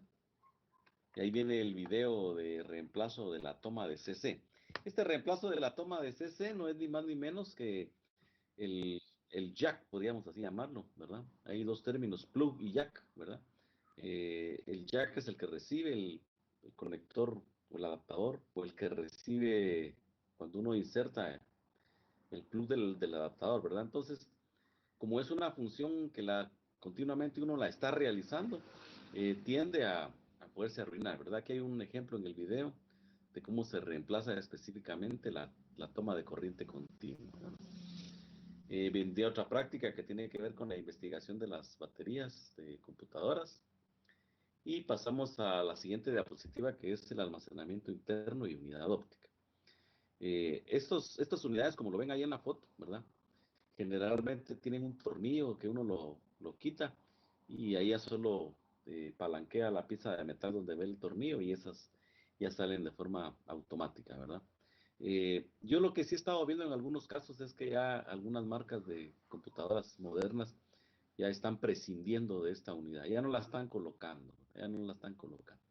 Y ahí viene el video de reemplazo de la toma de CC. Este reemplazo de la toma de CC no es ni más ni menos que el, el jack, podríamos así llamarlo, ¿verdad? Hay dos términos, plug y jack, ¿verdad? El jack es el que recibe el conector o el adaptador, o el que recibe cuando uno inserta el plug del adaptador, ¿verdad? Entonces, como es una función que continuamente uno la está realizando, tiende a poderse arruinar, ¿verdad? Aquí hay un ejemplo en el video de cómo se reemplaza específicamente la toma de corriente continua, ¿no? Vendría otra práctica que tiene que ver con la investigación de las baterías de computadoras. Y pasamos a la siguiente diapositiva, que es el almacenamiento interno y unidad óptica. Estas unidades, como lo ven ahí en la foto, ¿verdad? Generalmente tienen un tornillo que uno lo quita y ahí ya solo palanquea la pieza de metal donde ve el tornillo y esas ya salen de forma automática, ¿verdad? Yo lo que sí he estado viendo en algunos casos es que ya algunas marcas de computadoras modernas ya están prescindiendo de esta unidad, ya no la están colocando, ya no la están colocando.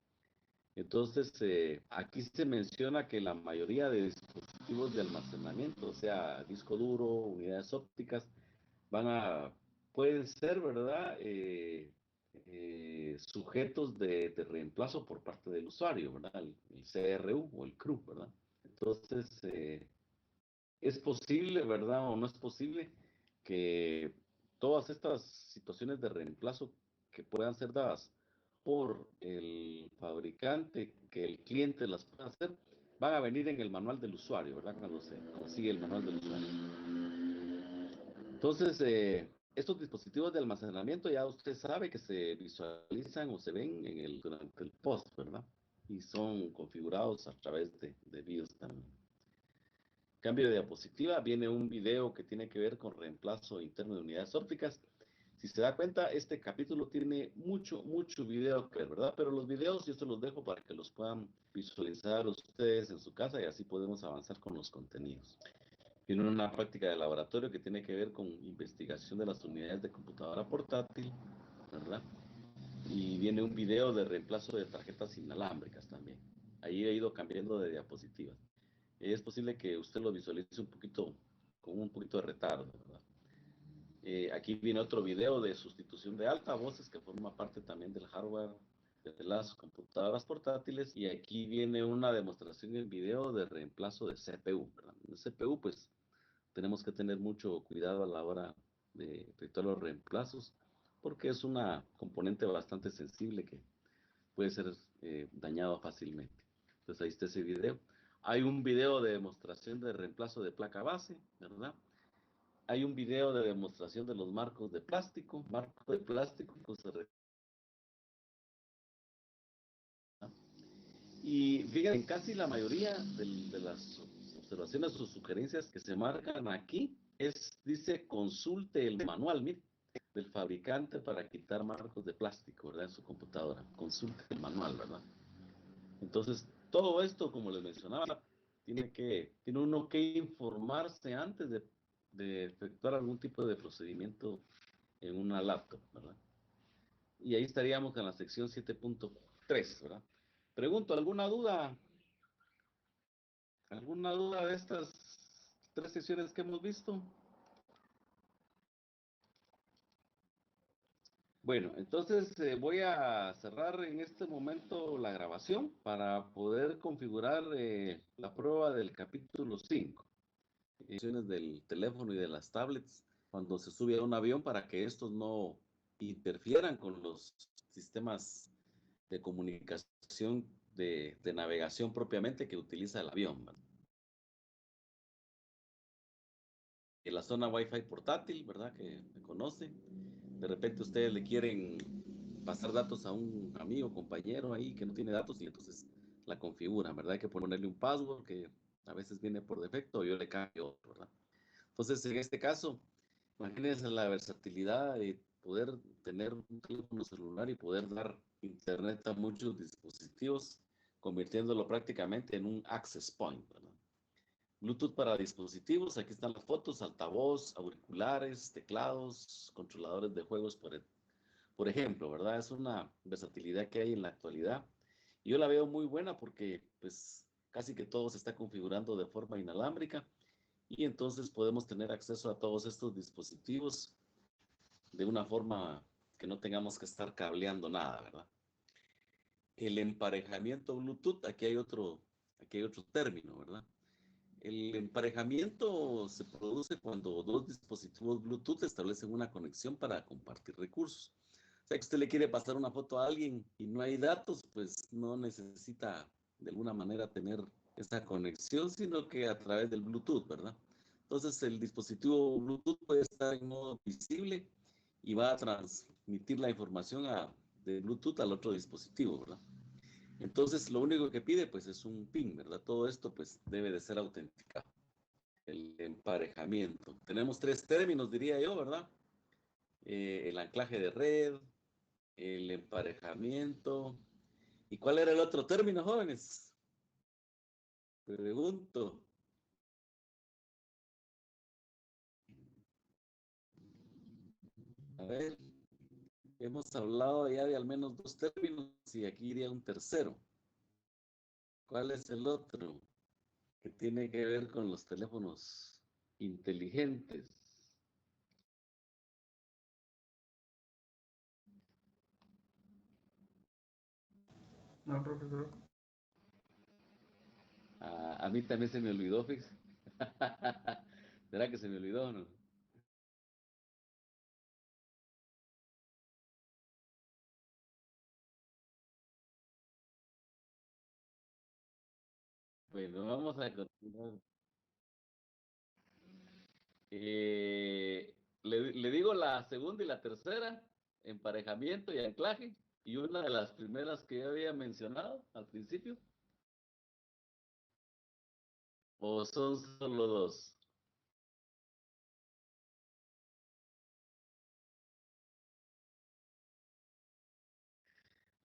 Entonces, aquí se menciona que la mayoría de dispositivos de almacenamiento, o sea, disco duro, unidades ópticas, pueden ser, ¿verdad? Sujetos de reemplazo por parte del usuario, ¿verdad? El CRU o el CRU, ¿verdad? Entonces, es posible, ¿verdad? O no es posible que todas estas situaciones de reemplazo que puedan ser dadas por el fabricante, que el cliente las pueda hacer, van a venir en el manual del usuario, ¿verdad? Cuando se consigue el manual del usuario. Entonces, estos dispositivos de almacenamiento ya usted sabe que se visualizan o se ven durante el post, ¿verdad? Y son configurados a través de BIOS también. Cambio de diapositiva, viene un video que tiene que ver con reemplazo interno de unidades ópticas. Si se da cuenta, este capítulo tiene mucho video que ver, ¿verdad? Pero los videos yo se los dejo para que los puedan visualizar ustedes en su casa y así podemos avanzar con los contenidos. Tiene una práctica de laboratorio que tiene que ver con investigación de las unidades de computadora portátil, ¿verdad? Y viene un video de reemplazo de tarjetas inalámbricas también. Ahí he ido cambiando de diapositivas. Es posible que usted lo visualice un poquito, con un poquito de retardo, ¿verdad? Aquí viene otro video de sustitución de altavoces que forma parte también del hardware de las computadoras portátiles. Y aquí viene una demostración en video de reemplazo de CPU, ¿verdad? El CPU, pues, tenemos que tener mucho cuidado a la hora de efectuar los reemplazos, porque es una componente bastante sensible que puede ser dañado fácilmente. Entonces ahí está ese video. Hay un video de demostración de reemplazo de placa base, ¿verdad? Hay un video de demostración de los marcos de plástico, pues, y fíjense, en casi la mayoría de las observaciones o sugerencias que se marcan aquí, dice consulte el manual, mire, del fabricante para quitar marcos de plástico, ¿verdad? En su computadora. Consulte el manual, ¿verdad? Entonces, todo esto, como les mencionaba, tiene uno que informarse antes de efectuar algún tipo de procedimiento en una laptop, ¿verdad? Y ahí estaríamos en la sección 7.3, ¿verdad? Pregunto, ¿alguna duda? ¿Alguna duda de estas tres secciones que hemos visto? Bueno, entonces voy a cerrar en este momento la grabación para poder configurar la prueba del capítulo 5. Funciones del teléfono y de las tablets cuando se sube a un avión para que estos no interfieran con los sistemas de comunicación de navegación propiamente que utiliza el avión, ¿verdad? En la zona Wi-Fi portátil, ¿verdad? Que me conoce. De repente ustedes le quieren pasar datos a un amigo, compañero ahí que no tiene datos y entonces la configuran, ¿verdad? Hay que ponerle un password que a veces viene por defecto o yo le cambio otro, ¿verdad? Entonces, en este caso, imagínense la versatilidad de poder tener un teléfono celular y poder dar internet a muchos dispositivos, convirtiéndolo prácticamente en un access point, ¿verdad? Bluetooth para dispositivos, aquí están las fotos, altavoz, auriculares, teclados, controladores de juegos, por ejemplo, ¿verdad? Es una versatilidad que hay en la actualidad. Y yo la veo muy buena porque, pues, casi que todo se está configurando de forma inalámbrica y entonces podemos tener acceso a todos estos dispositivos de una forma que no tengamos que estar cableando nada, ¿verdad? El emparejamiento Bluetooth, aquí hay otro término, ¿verdad? El emparejamiento se produce cuando dos dispositivos Bluetooth establecen una conexión para compartir recursos. O sea, que usted le quiere pasar una foto a alguien y no hay datos, pues no necesita de alguna manera tener esa conexión, sino que a través del Bluetooth, ¿verdad? Entonces el dispositivo Bluetooth puede estar en modo visible y va a transmitir la información de Bluetooth al otro dispositivo, ¿verdad? Entonces lo único que pide pues es un PIN, ¿verdad? Todo esto pues debe de ser autenticado. El emparejamiento. Tenemos tres términos, diría yo, ¿verdad? El anclaje de red, el emparejamiento. ¿Y cuál era el otro término, jóvenes? Pregunto. A ver, hemos hablado ya de al menos dos términos y aquí iría un tercero. ¿Cuál es el otro? Que tiene que ver con los teléfonos inteligentes. No, profesor. A mí también se me olvidó, fíjese. ¿Será que se me olvidó o no? Bueno, vamos a continuar. Le digo la segunda y la tercera, emparejamiento y anclaje, y una de las primeras que yo había mencionado al principio, o son solo dos.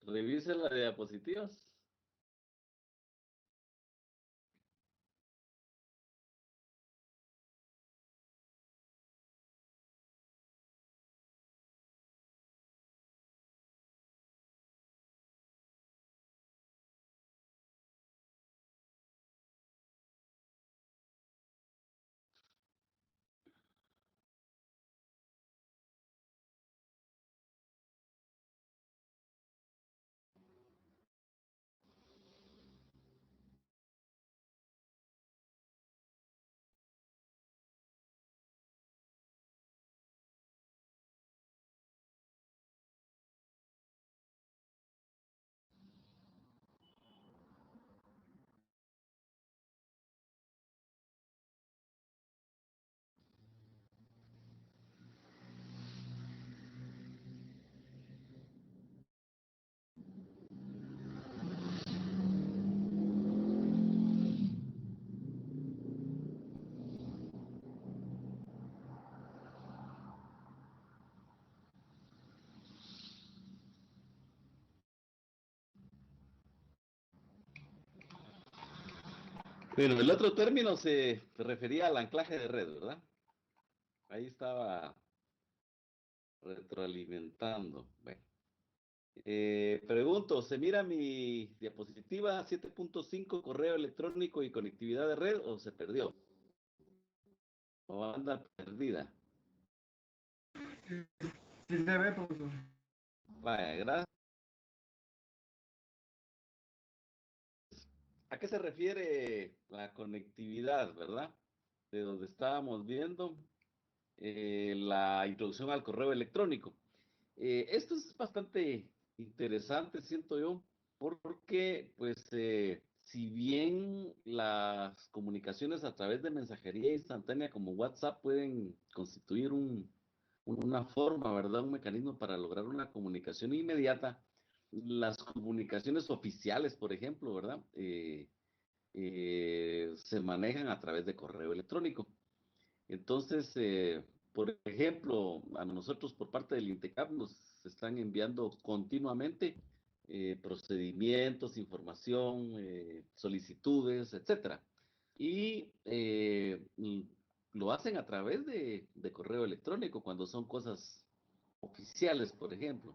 Revise las diapositivas. Bueno, el otro término se refería al anclaje de red, ¿verdad? Ahí estaba retroalimentando. Bueno. Pregunto, ¿se mira mi diapositiva 7.5 correo electrónico y conectividad de red o se perdió? ¿O anda perdida? Sí se ve, profesor. Vaya, gracias. ¿A qué se refiere la conectividad, verdad? De donde estábamos viendo la introducción al correo electrónico. Esto es bastante interesante, siento yo, porque, pues, si bien las comunicaciones a través de mensajería instantánea como WhatsApp pueden constituir una forma, ¿verdad? Un mecanismo para lograr una comunicación inmediata, las comunicaciones oficiales, por ejemplo, ¿verdad? Se manejan a través de correo electrónico. Entonces, por ejemplo, a nosotros por parte del INTECAP nos están enviando continuamente procedimientos, información, solicitudes, etcétera. Y lo hacen a través de correo electrónico cuando son cosas oficiales, por ejemplo.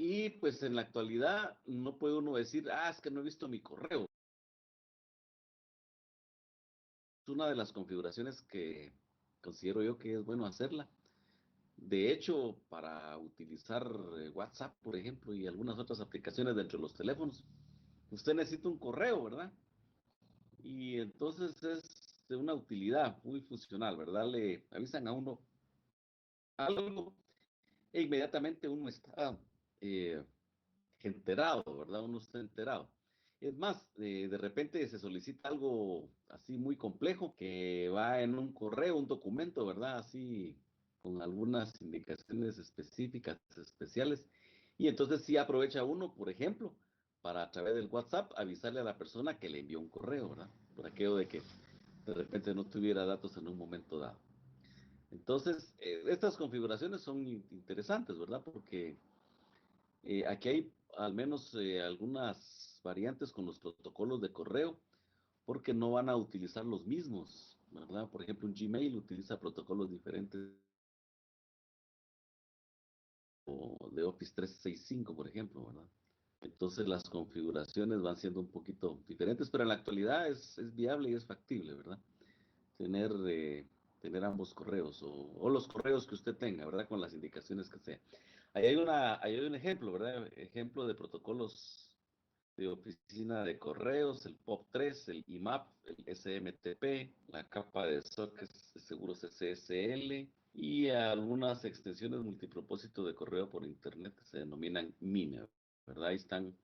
Y pues en la actualidad no puede uno decir, es que no he visto mi correo. Es una de las configuraciones que considero yo que es bueno hacerla. De hecho, para utilizar WhatsApp, por ejemplo, y algunas otras aplicaciones dentro de los teléfonos, usted necesita un correo, ¿verdad? Y entonces es de una utilidad muy funcional, ¿verdad? Le avisan a uno algo e inmediatamente uno está eh, enterado, ¿verdad? Uno está enterado. Es más, de repente se solicita algo así muy complejo que va en un correo, un documento, ¿verdad? Así con algunas indicaciones específicas, especiales. Y entonces sí aprovecha uno, por ejemplo, para a través del WhatsApp avisarle a la persona que le envió un correo, ¿verdad? Por aquello de que de repente no tuviera datos en un momento dado. Entonces, estas configuraciones son interesantes, ¿verdad? Porque aquí hay al menos algunas variantes con los protocolos de correo, porque no van a utilizar los mismos, ¿verdad? Por ejemplo, un Gmail utiliza protocolos diferentes o de Office 365, por ejemplo, ¿verdad? Entonces las configuraciones van siendo un poquito diferentes, pero en la actualidad es viable y es factible, ¿verdad? Tener, tener ambos correos o los correos que usted tenga, ¿verdad? Con las indicaciones que sea. Ahí hay un ejemplo, ¿verdad? Ejemplo de protocolos de oficina de correos, el POP3, el IMAP, el SMTP, la capa de sockets de seguros SSL y algunas extensiones multipropósito de correo por internet que se denominan MIME, ¿verdad? Ahí están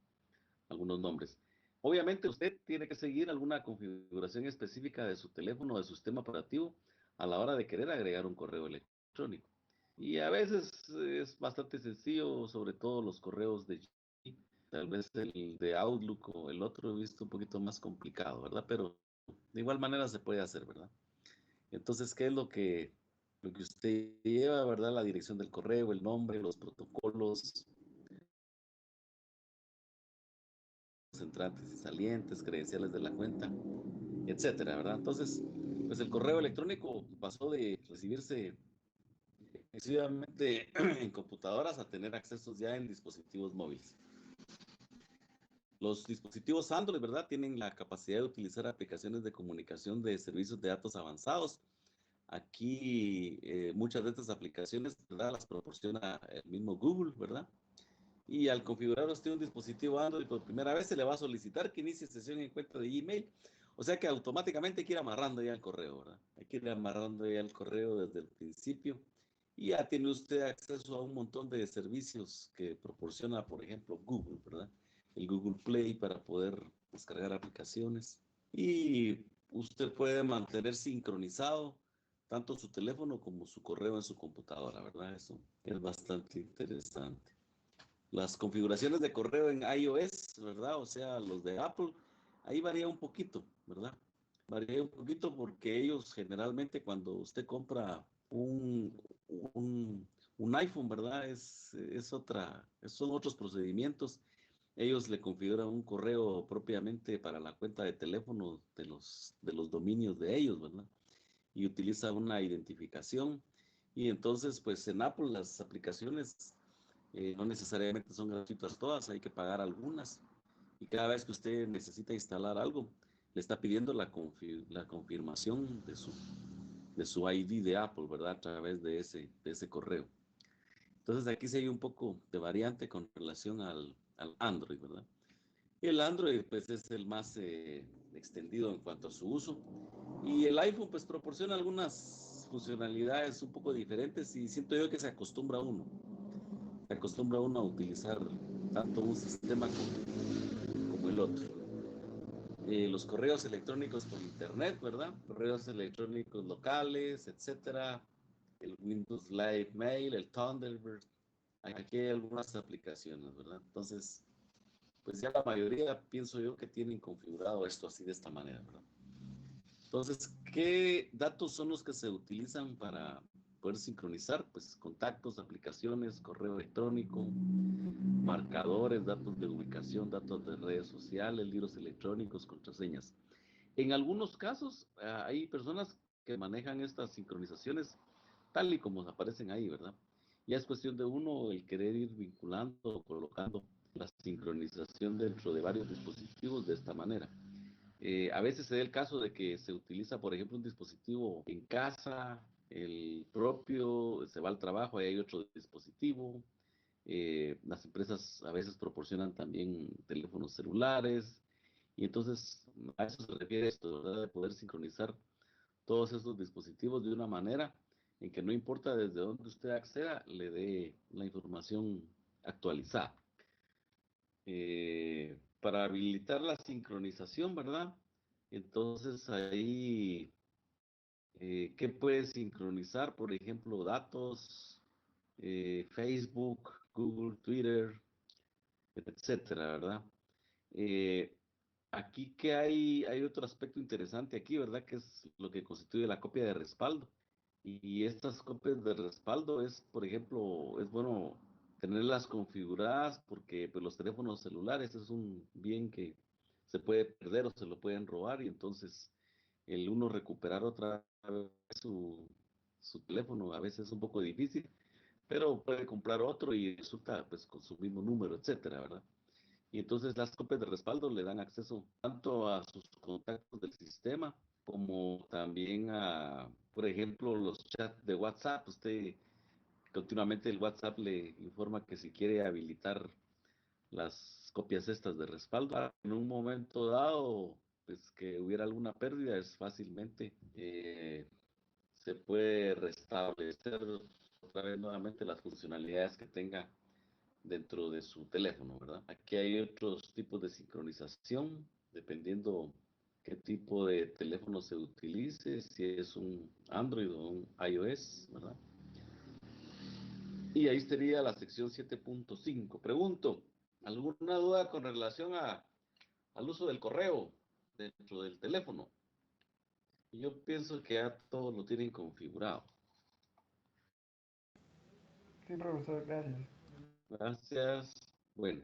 algunos nombres. Obviamente usted tiene que seguir alguna configuración específica de su teléfono o de su sistema operativo a la hora de querer agregar un correo electrónico. Y a veces es bastante sencillo, sobre todo los correos de Gmail, tal vez el de Outlook o el otro he visto un poquito más complicado, ¿verdad? Pero de igual manera se puede hacer, ¿verdad? Entonces, ¿qué es lo que usted lleva, ¿verdad? La dirección del correo, el nombre, los protocolos, los entrantes y salientes, credenciales de la cuenta, etcétera, ¿verdad? Entonces, pues el correo electrónico pasó de recibirse exclusivamente en computadoras a tener accesos ya en dispositivos móviles. Los dispositivos Android, ¿verdad? Tienen la capacidad de utilizar aplicaciones de comunicación de servicios de datos avanzados. Aquí muchas de estas aplicaciones, ¿verdad? Las proporciona el mismo Google, ¿verdad? Y al configurar usted un dispositivo Android por primera vez, se le va a solicitar que inicie sesión en cuenta de Gmail. O sea que automáticamente hay que ir amarrando ya el correo, ¿verdad? Hay que ir amarrando ya el correo desde el principio. Y ya tiene usted acceso a un montón de servicios que proporciona, por ejemplo, Google, ¿verdad? El Google Play para poder descargar aplicaciones. Y usted puede mantener sincronizado tanto su teléfono como su correo en su computadora, ¿verdad? Eso es bastante interesante. Las configuraciones de correo en iOS, ¿verdad? O sea, los de Apple, ahí varía un poquito, ¿verdad? Varía un poquito porque ellos generalmente cuando usted compra un iPhone, ¿verdad? Son otros procedimientos. Ellos le configuran un correo propiamente para la cuenta de teléfono de los dominios de ellos, ¿verdad? Y utiliza una identificación. Y entonces, pues en Apple las aplicaciones no necesariamente son gratuitas todas, hay que pagar algunas. Y cada vez que usted necesita instalar algo, le está pidiendo la confirmación de su ID de Apple, ¿verdad? A través de ese correo. Entonces aquí sí hay un poco de variante con relación al Android, ¿verdad? Y el Android pues es el más extendido en cuanto a su uso. Y el iPhone pues proporciona algunas funcionalidades un poco diferentes y siento yo que se acostumbra uno a utilizar tanto un sistema como el otro. Los correos electrónicos por internet, ¿verdad? Correos electrónicos locales, etcétera. El Windows Live Mail, el Thunderbird. Aquí hay algunas aplicaciones, ¿verdad? Entonces, pues ya la mayoría pienso yo que tienen configurado esto así de esta manera, ¿verdad? Entonces, ¿qué datos son los que se utilizan para poder sincronizar? Pues contactos, aplicaciones, correo electrónico, marcadores, datos de ubicación, datos de redes sociales, libros electrónicos, contraseñas. En algunos casos hay personas que manejan estas sincronizaciones tal y como aparecen ahí, ¿verdad? Ya es cuestión de uno el querer ir vinculando o colocando la sincronización dentro de varios dispositivos de esta manera. A veces se da el caso de que se utiliza, por ejemplo, un dispositivo en casa, el propio, se va al trabajo, ahí hay otro dispositivo. Las empresas a veces proporcionan también teléfonos celulares Y entonces a eso se refiere esto, ¿verdad? De poder sincronizar todos estos dispositivos de una manera en que no importa desde dónde usted acceda, le dé la información actualizada. Para habilitar la sincronización, ¿verdad? Entonces ahí, ¿qué puede sincronizar? Por ejemplo, datos, Facebook, Google, Twitter, etcétera, ¿verdad? Eh, Aquí que hay otro aspecto interesante aquí, ¿verdad? Que es lo que constituye la copia de respaldo. Y estas copias de respaldo es, por ejemplo, es bueno tenerlas configuradas porque pues, los teléfonos celulares es un bien que se puede perder o se lo pueden robar y entonces el uno recuperar otra vez su teléfono a veces es un poco difícil, pero puede comprar otro y resulta pues con su mismo número, etcétera, ¿verdad? Y entonces las copias de respaldo le dan acceso tanto a sus contactos del sistema como también a, por ejemplo, los chats de WhatsApp. Usted continuamente el WhatsApp le informa que si quiere habilitar las copias estas de respaldo, para en un momento dado, pues que hubiera alguna pérdida, es fácilmente se puede restablecer otra vez nuevamente las funcionalidades que tenga dentro de su teléfono, ¿verdad? Aquí hay otros tipos de sincronización, dependiendo qué tipo de teléfono se utilice, si es un Android o un iOS, ¿verdad? Y ahí sería la sección 7.5. Pregunto, ¿alguna duda con relación al uso del correo dentro del teléfono? Yo pienso que ya todo lo tienen configurado. Sí, profesor, gracias. Gracias. Bueno,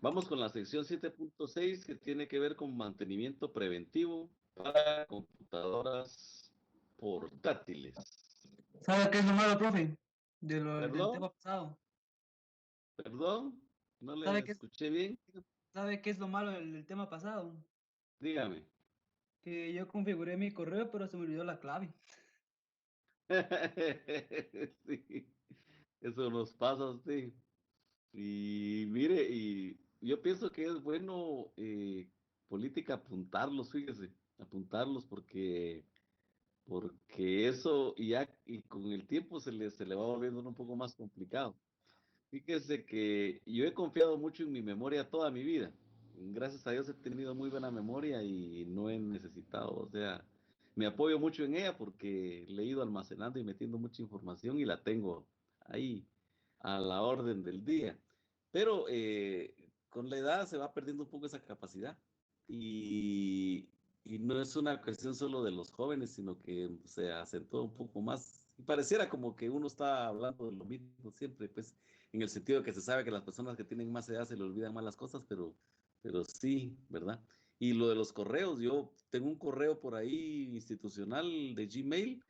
vamos con la sección 7.6 que tiene que ver con mantenimiento preventivo para computadoras portátiles. ¿Sabe qué es lo malo, profe? Del Perdón, tema pasado. perdón, no le ¿Sabe qué, escuché bien. sabe qué es lo malo del tema pasado? Dígame. Que yo configuré mi correo, pero se me olvidó la clave. Sí, eso nos pasa, sí. Y mire, y yo pienso que es bueno política apuntarlos, fíjese, apuntarlos porque eso y ya y con el tiempo se le va volviendo un poco más complicado. Fíjese que yo he confiado mucho en mi memoria toda mi vida. Gracias a Dios he tenido muy buena memoria y no he necesitado, o sea, me apoyo mucho en ella porque le he ido almacenando y metiendo mucha información y la tengo ahí a la orden del día. Pero con la edad se va perdiendo un poco esa capacidad y, y no es una cuestión solo de los jóvenes, sino que se acentúa un poco más. Y pareciera como que uno está hablando de lo mismo siempre, pues en el sentido de que se sabe que las personas que tienen más edad se le olvidan más las cosas, pero sí, ¿verdad? Y lo de los correos, yo tengo un correo por ahí institucional de Gmail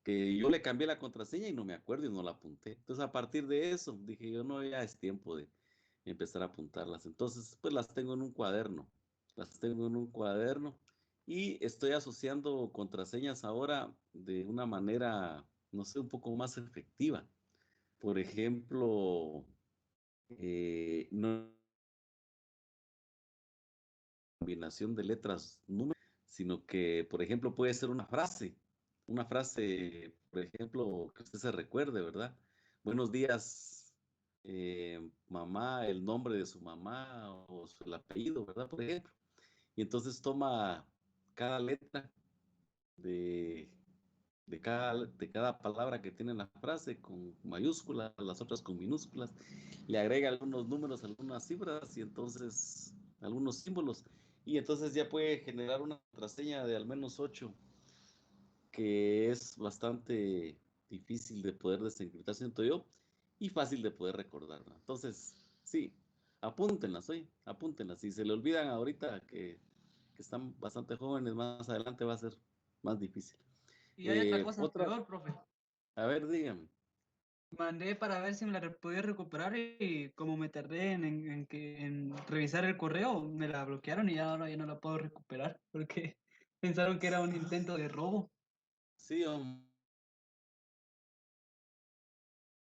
que yo le cambié la contraseña y no me acuerdo y no la apunté. Entonces a partir de eso dije yo, no, ya es tiempo de empezar a apuntarlas. Entonces pues las tengo en un cuaderno y estoy asociando contraseñas ahora de una manera, no sé, un poco más efectiva. Por ejemplo, no combinación de letras, números, sino que, por ejemplo, puede ser una frase, por ejemplo, que usted se recuerde, ¿verdad? Buenos días, mamá, el nombre de su mamá o el apellido, ¿verdad? Por ejemplo. Y entonces toma cada letra de, de cada palabra que tiene la frase con mayúsculas, las otras con minúsculas, le agrega algunos números, algunas cifras y entonces algunos símbolos. Y entonces ya puede generar una contraseña de al menos 8, que es bastante difícil de poder desencriptar, siento yo, y fácil de poder recordarla. Entonces, sí, apúntenlas, oye, apúntenlas. Si se le olvidan ahorita que están bastante jóvenes, más adelante va a ser más difícil. Y hay otra cosa Otra, peor, profe. a ver, dígame. Mandé para ver si me la podía recuperar y como me tardé en revisar el correo, me la bloquearon y ahora ya no la puedo recuperar porque pensaron que era un intento de robo. Sí, una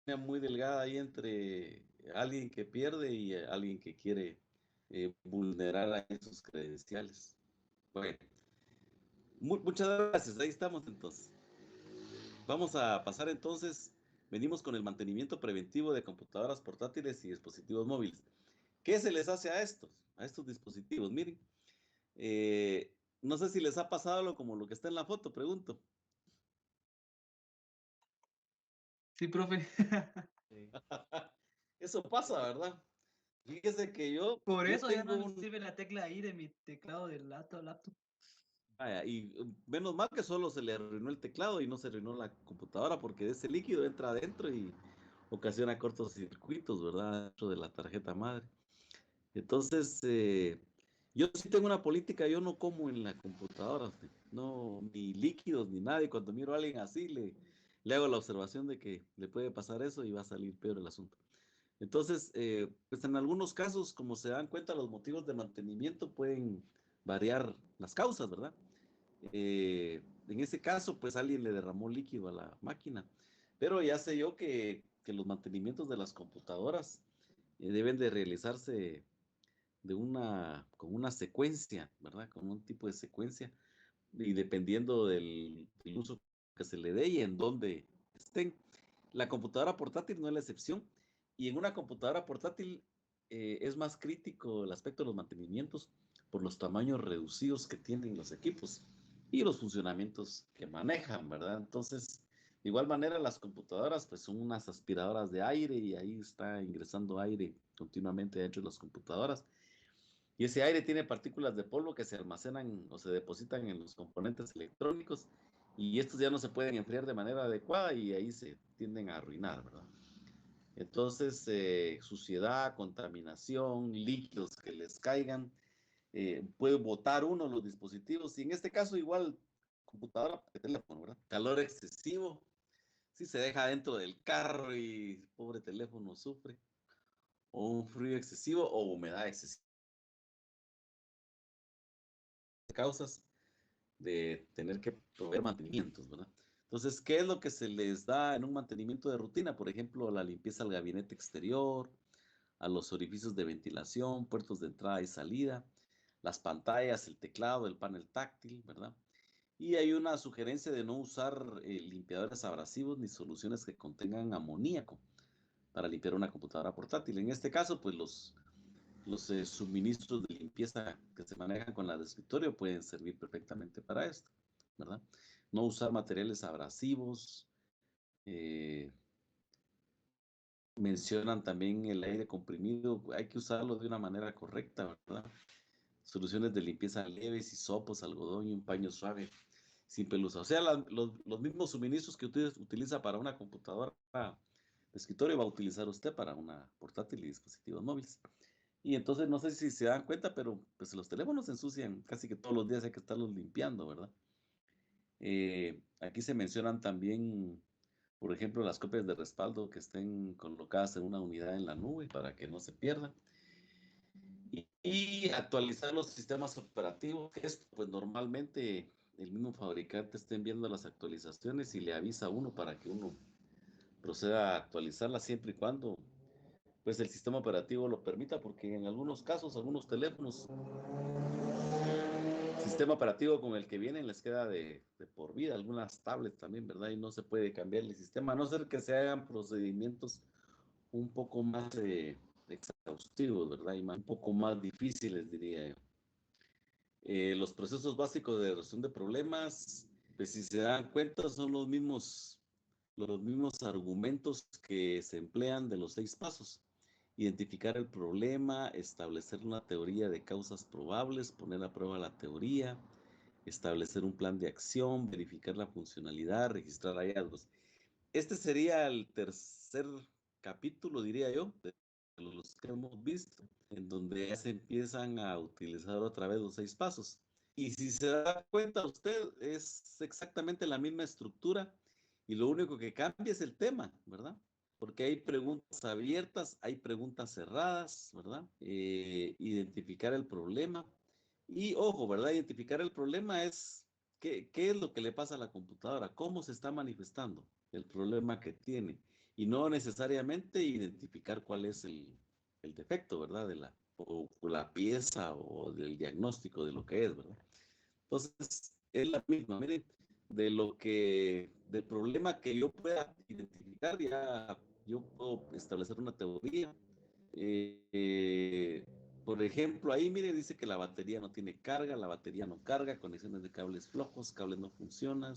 línea muy delgada ahí entre alguien que pierde y alguien que quiere vulnerar a esos credenciales. Bueno, muchas gracias, ahí estamos entonces. Vamos a pasar entonces, venimos con el mantenimiento preventivo de computadoras portátiles y dispositivos móviles. ¿Qué se les hace a estos dispositivos? Miren, no sé si les ha pasado como lo que está en la foto, pregunto. Sí, profe. Eso pasa, ¿verdad? Fíjese que Por yo eso ya no tengo me un... sirve la tecla I de mi teclado del laptop. Vaya, y menos mal que solo se le arruinó el teclado y no se arruinó la computadora, porque ese líquido entra adentro y ocasiona cortocircuitos, ¿verdad? Dentro de la tarjeta madre. Entonces, yo sí tengo una política, yo no como en la computadora, no, ni líquidos ni nada, y cuando miro a alguien así, le hago la observación de que le puede pasar eso y va a salir peor el asunto. Entonces, pues en algunos casos, como se dan cuenta, los motivos de mantenimiento pueden variar las causas, ¿verdad? En ese caso, pues alguien le derramó líquido a la máquina, pero ya sé yo que los mantenimientos de las computadoras deben de realizarse con una secuencia, ¿verdad? Con un tipo de secuencia, y dependiendo del uso que se le dé y en dónde estén. La computadora portátil no es la excepción, y en una computadora portátil es más crítico el aspecto de los mantenimientos por los tamaños reducidos que tienen los equipos y los funcionamientos que manejan, ¿verdad? Entonces, de igual manera, las computadoras pues son unas aspiradoras de aire y ahí está ingresando aire continuamente dentro de las computadoras. Y ese aire tiene partículas de polvo que se almacenan o se depositan en los componentes electrónicos, y estos ya no se pueden enfriar de manera adecuada y ahí se tienden a arruinar, ¿verdad? Entonces, suciedad, contaminación, líquidos que les caigan, puede botar uno los dispositivos, y en este caso igual computadora, teléfono, ¿verdad? Calor excesivo, si se deja dentro del carro y pobre teléfono sufre, o un frío excesivo o humedad excesiva, causas de tener que proveer mantenimientos, ¿verdad? Entonces, ¿qué es lo que se les da en un mantenimiento de rutina? Por ejemplo, la limpieza al gabinete exterior, a los orificios de ventilación, puertos de entrada y salida, las pantallas, el teclado, el panel táctil, ¿verdad? Y hay una sugerencia de no usar limpiadores abrasivos ni soluciones que contengan amoníaco para limpiar una computadora portátil. En este caso, pues los suministros de limpieza que se manejan con la de escritorio pueden servir perfectamente para esto, ¿verdad? No usar materiales abrasivos. eh, Mencionan también el aire comprimido, hay que usarlo de una manera correcta, ¿verdad? Soluciones de limpieza leves, hisopos, algodón y un paño suave sin pelusa. O sea, los mismos suministros que usted utiliza para una computadora de escritorio va a utilizar usted para una portátil y dispositivos móviles. Y entonces no sé si se dan cuenta, pero pues los teléfonos se ensucian casi que todos los días, hay que estarlos limpiando, ¿verdad? Aquí se mencionan también, por ejemplo, las copias de respaldo que estén colocadas en una unidad en la nube para que no se pierdan. Y actualizar los sistemas operativos, que esto pues normalmente el mismo fabricante está enviando las actualizaciones y le avisa a uno para que uno proceda a actualizarlas siempre y cuando pues el sistema operativo lo permita, porque en algunos casos, algunos teléfonos, sistema operativo con el que vienen les queda de por vida, algunas tablets también, ¿verdad? Y no se puede cambiar el sistema, a no ser que se hagan procedimientos un poco más exhaustivos, ¿verdad? Y un poco más difíciles, diría yo. Los procesos básicos de resolución de problemas, pues si se dan cuenta, son los mismos argumentos que se emplean de los 6 pasos. Identificar el problema, establecer una teoría de causas probables, poner a prueba la teoría, establecer un plan de acción, verificar la funcionalidad, registrar hallazgos. Este sería el tercer capítulo, diría yo, de los que hemos visto, en donde ya se empiezan a utilizar otra vez los 6 pasos. Y si se da cuenta usted, es exactamente la misma estructura, y lo único que cambia es el tema, ¿verdad? Porque hay preguntas abiertas, hay preguntas cerradas, ¿verdad? Identificar el problema. Y ojo, ¿verdad? Identificar el problema es qué es lo que le pasa a la computadora, cómo se está manifestando el problema que tiene. Y no necesariamente identificar cuál es el defecto, ¿verdad? o la pieza o del diagnóstico de lo que es, ¿verdad? Entonces, es la misma, miren, del problema que yo pueda identificar, ya yo puedo establecer una teoría. Eh, eh, por ejemplo, ahí, mire, dice que la batería no tiene carga, la batería no carga, conexiones de cables flojos, cables no funcionan.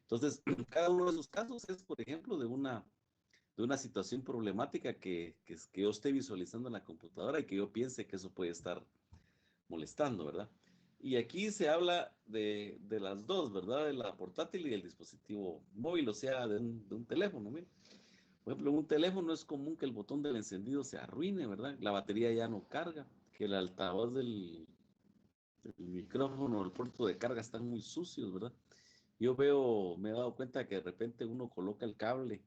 Entonces, cada uno de esos casos es, por ejemplo, de una situación problemática que yo esté visualizando en la computadora y que yo piense que eso puede estar molestando, ¿verdad? Y aquí se habla de las dos, ¿verdad? De la portátil y el dispositivo móvil, o sea, de un teléfono, mira. Por ejemplo, en un teléfono es común que el botón del encendido se arruine, ¿verdad? La batería ya no carga, que el altavoz del micrófono, el puerto de carga están muy sucios, ¿verdad? Me he dado cuenta que de repente uno coloca el cable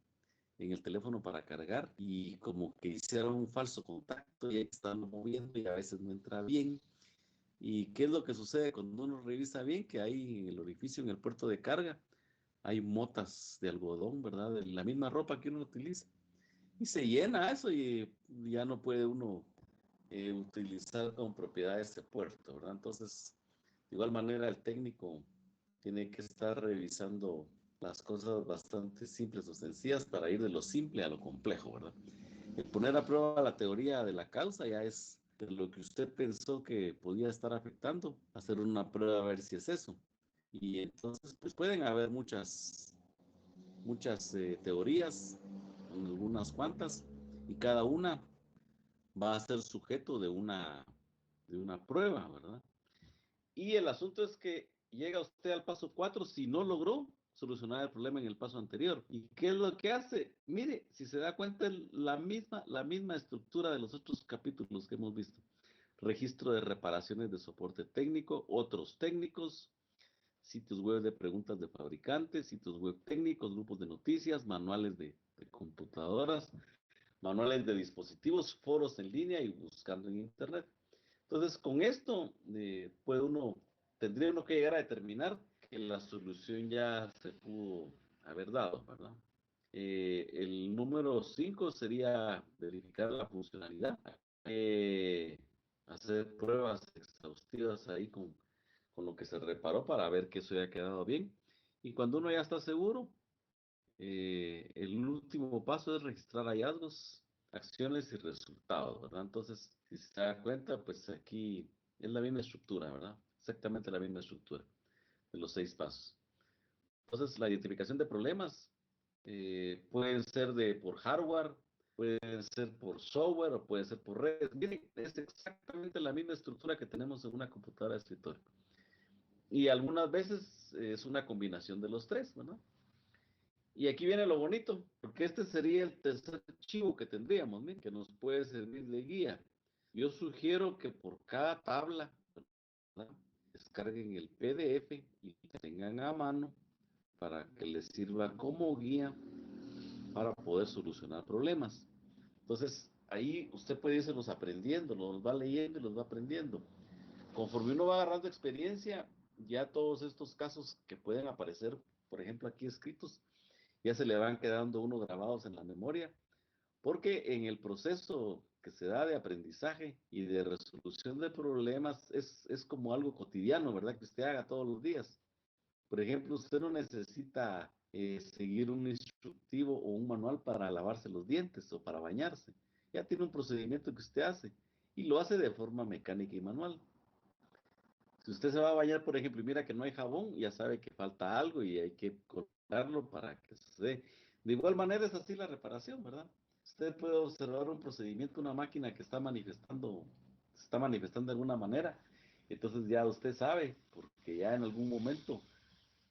en el teléfono para cargar y como que hicieron un falso contacto y ahí están moviendo y a veces no entra bien. ¿Y qué es lo que sucede cuando uno revisa bien? Que hay en el orificio, en el puerto de carga, hay motas de algodón, ¿verdad? De la misma ropa que uno utiliza. Y se llena eso y ya no puede uno utilizar con propiedad ese puerto, ¿verdad? Entonces, de igual manera, el técnico tiene que estar revisando las cosas bastante simples o sencillas para ir de lo simple a lo complejo, ¿verdad? El poner a prueba la teoría de la causa ya es de lo que usted pensó que podía estar afectando, hacer una prueba a ver si es eso. Y entonces, pues pueden haber muchas teorías, algunas cuantas, y cada una va a ser sujeto de una prueba, ¿verdad? Y el asunto es que llega usted al paso 4 si no logró solucionar el problema en el paso anterior. ¿Y qué es lo que hace? Mire, si se da cuenta, la misma estructura de los otros capítulos que hemos visto. Registro de reparaciones de soporte técnico, otros técnicos, sitios web de preguntas de fabricantes, sitios web técnicos, grupos de noticias, manuales de computadoras, manuales de dispositivos, foros en línea y buscando en internet. Entonces, con esto tendría uno que llegar a determinar que la solución ya se pudo haber dado, ¿verdad? El número 5 sería verificar la funcionalidad, eh, hacer pruebas exhaustivas ahí con lo que se reparó para ver que eso haya quedado bien. Y cuando uno ya está seguro, el último paso es registrar hallazgos, acciones y resultados, ¿verdad? Entonces, si se da cuenta, pues aquí es la misma estructura, ¿verdad? Exactamente la misma estructura de los 6 pasos. Entonces, la identificación de problemas pueden ser por hardware, pueden ser por software o puede ser por redes. Miren, es exactamente la misma estructura que tenemos en una computadora de escritorio. Y algunas veces es una combinación de los tres, ¿verdad? Y aquí viene lo bonito, porque este sería el tercer archivo que tendríamos, miren, que nos puede servir de guía. Yo sugiero que por cada tabla, ¿verdad?, descarguen el PDF y tengan a mano para que les sirva como guía para poder solucionar problemas. Entonces, ahí usted puede irse aprendiendo, los va leyendo y los va aprendiendo. Conforme uno va agarrando experiencia, ya todos estos casos que pueden aparecer, por ejemplo, aquí escritos, ya se le van quedando uno grabados en la memoria, porque en el proceso que se da de aprendizaje y de resolución de problemas es como algo cotidiano, ¿verdad? Que usted haga todos los días. Por ejemplo, usted no necesita seguir un instructivo o un manual para lavarse los dientes o para bañarse. Ya tiene un procedimiento que usted hace y lo hace de forma mecánica y manual. Si usted se va a bañar, por ejemplo, y mira que no hay jabón, ya sabe que falta algo y hay que cortarlo para que se dé. De igual manera es así la reparación, ¿verdad? Usted puede observar un procedimiento, una máquina que se está manifestando de alguna manera. Entonces ya usted sabe, porque ya en algún momento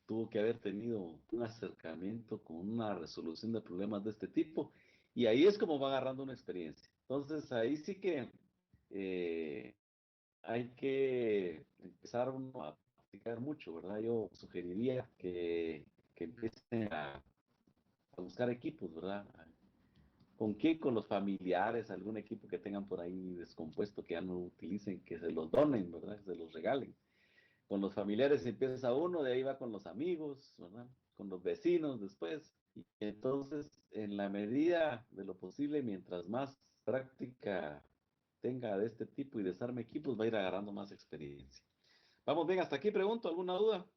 tuvo que haber tenido un acercamiento con una resolución de problemas de este tipo. Y ahí es como va agarrando una experiencia. Entonces ahí sí que eh, hay que empezar uno a practicar mucho, ¿verdad? Yo sugeriría que empiecen a buscar equipos, ¿verdad? ¿Con qué? Con los familiares, algún equipo que tengan por ahí descompuesto, que ya no utilicen, que se los donen, ¿verdad? Que se los regalen. Con los familiares empieza uno, de ahí va con los amigos, ¿verdad? Con los vecinos después. Y entonces, en la medida de lo posible, mientras más práctica tenga de este tipo y desarme equipos, va a ir agarrando más experiencia. Vamos bien, hasta aquí pregunto, ¿alguna duda?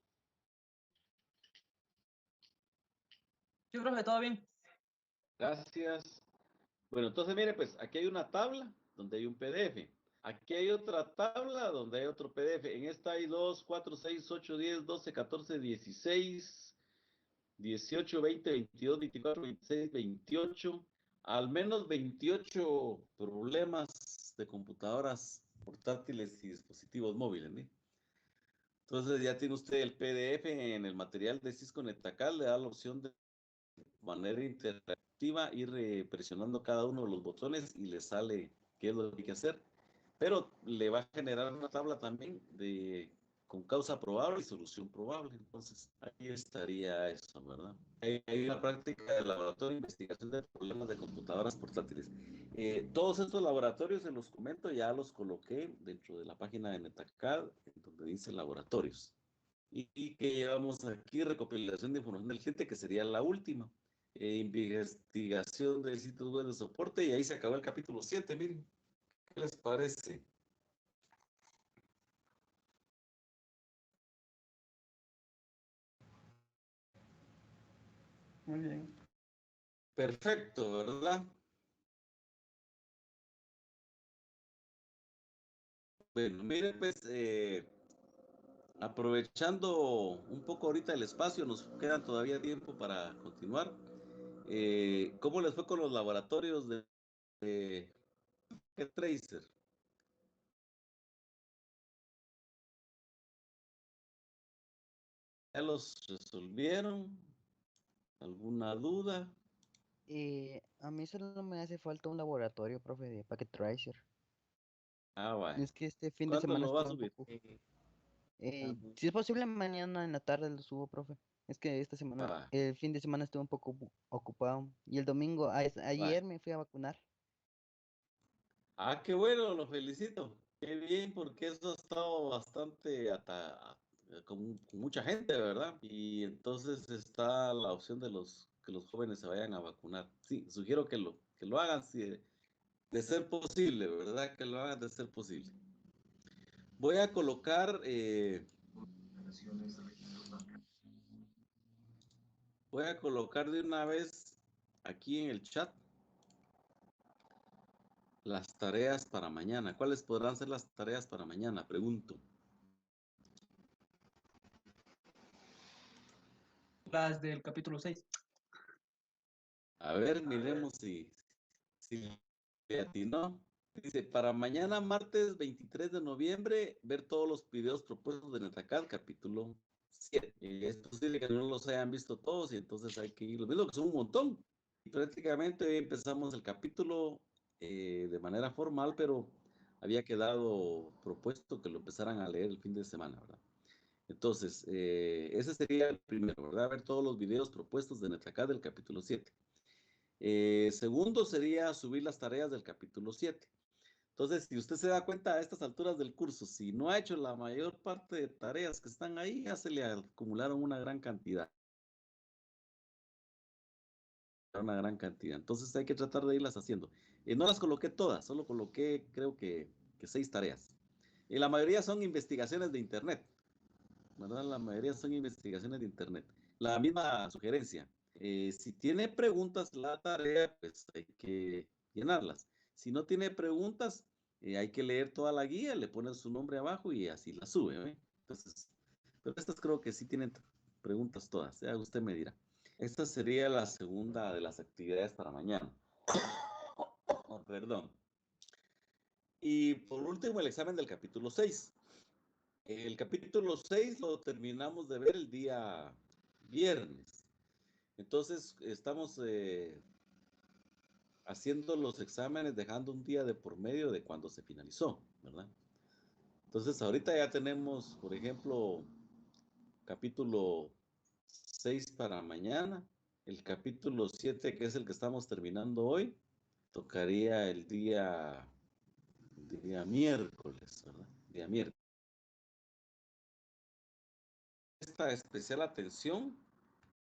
Sí, profe, todo bien. Gracias. Bueno, entonces mire, pues aquí hay una tabla donde hay un PDF. Aquí hay otra tabla donde hay otro PDF. En esta hay 2, 4, 6, 8, 10, 12, 14, 16, 18, 20, 22, 24, 26, 28. Al menos 28 problemas de computadoras portátiles y dispositivos móviles, ¿sí? Entonces ya tiene usted el PDF en el material de Cisco Netacal, le da la opción de manera interactiva ir presionando cada uno de los botones y le sale qué es lo que hay que hacer. Pero le va a generar una tabla también con causa probable y solución probable. Entonces, ahí estaría eso, ¿verdad? Hay una práctica de laboratorio de investigación de problemas de computadoras portátiles. Todos estos laboratorios, se los comento, ya los coloqué dentro de la página de Netacad, donde dice laboratorios. Y que llevamos aquí recopilación de información del cliente, que sería la última. Investigación del sitio web de soporte, y ahí se acabó el capítulo 7, miren. ¿Qué les parece? Muy bien. Perfecto, ¿verdad? Bueno, mire, pues, aprovechando un poco ahorita el espacio, nos quedan todavía tiempo para continuar. ¿Cómo les fue con los laboratorios de Tracer? ¿Ya los resolvieron? ¿Alguna duda? A mí solo me hace falta un laboratorio, profe, de Packet Tracer. Ah, vaya. Es que este fin de ¿Cuándo semana lo va a estuve un subir? poco. Si es posible, mañana en la tarde lo subo, profe. Es que esta semana, Ah, el fin de semana estuve un poco ocupado. Y el domingo, vaya. ayer me fui a vacunar. Ah, qué bueno, lo felicito. Qué bien, porque eso ha estado bastante con mucha gente, ¿verdad? Y entonces está la opción de que los jóvenes se vayan a vacunar. Sí, sugiero que lo hagan, si de ser posible, ¿verdad? Que lo hagan de ser posible. Voy a colocar, voy a colocar de una vez aquí en el chat las tareas para mañana. ¿Cuáles podrán ser las tareas para mañana? Pregunto. Las del capítulo 6. A ver, miremos si le atinó. Dice, para mañana, martes 23 de noviembre, ver todos los videos propuestos de Netacad, capítulo 7. Es posible que no los hayan visto todos y entonces hay que ir. Lo mismo que son un montón. Y prácticamente hoy empezamos el capítulo de manera formal, pero había quedado propuesto que lo empezaran a leer el fin de semana, ¿verdad? Entonces, ese sería el primero, ¿verdad? Ver todos los videos propuestos de Netacad del capítulo 7. Segundo sería subir las tareas del capítulo 7. Entonces, si usted se da cuenta a estas alturas del curso, si no ha hecho la mayor parte de tareas que están ahí, ya se le acumularon una gran cantidad. Una gran cantidad. Entonces hay que tratar de irlas haciendo. No las coloqué todas, solo coloqué creo que 6 tareas. Y la mayoría son investigaciones de Internet, ¿verdad? La mayoría son investigaciones de Internet. La misma sugerencia. Si tiene preguntas la tarea, pues hay que llenarlas. Si no tiene preguntas, hay que leer toda la guía, le pone su nombre abajo y así la sube, ¿eh? Entonces, pero estas creo que sí tienen preguntas todas, ya usted me dirá. Esta sería la segunda de las actividades para mañana. Oh, perdón. Y por último, el examen del capítulo 6. El capítulo 6 lo terminamos de ver el día viernes. Entonces, estamos haciendo los exámenes, dejando un día de por medio de cuando se finalizó, ¿verdad? Entonces, ahorita ya tenemos, por ejemplo, capítulo 6 para mañana, el capítulo 7, que es el que estamos terminando hoy, tocaría el día miércoles, ¿verdad? Día miércoles. Esta especial atención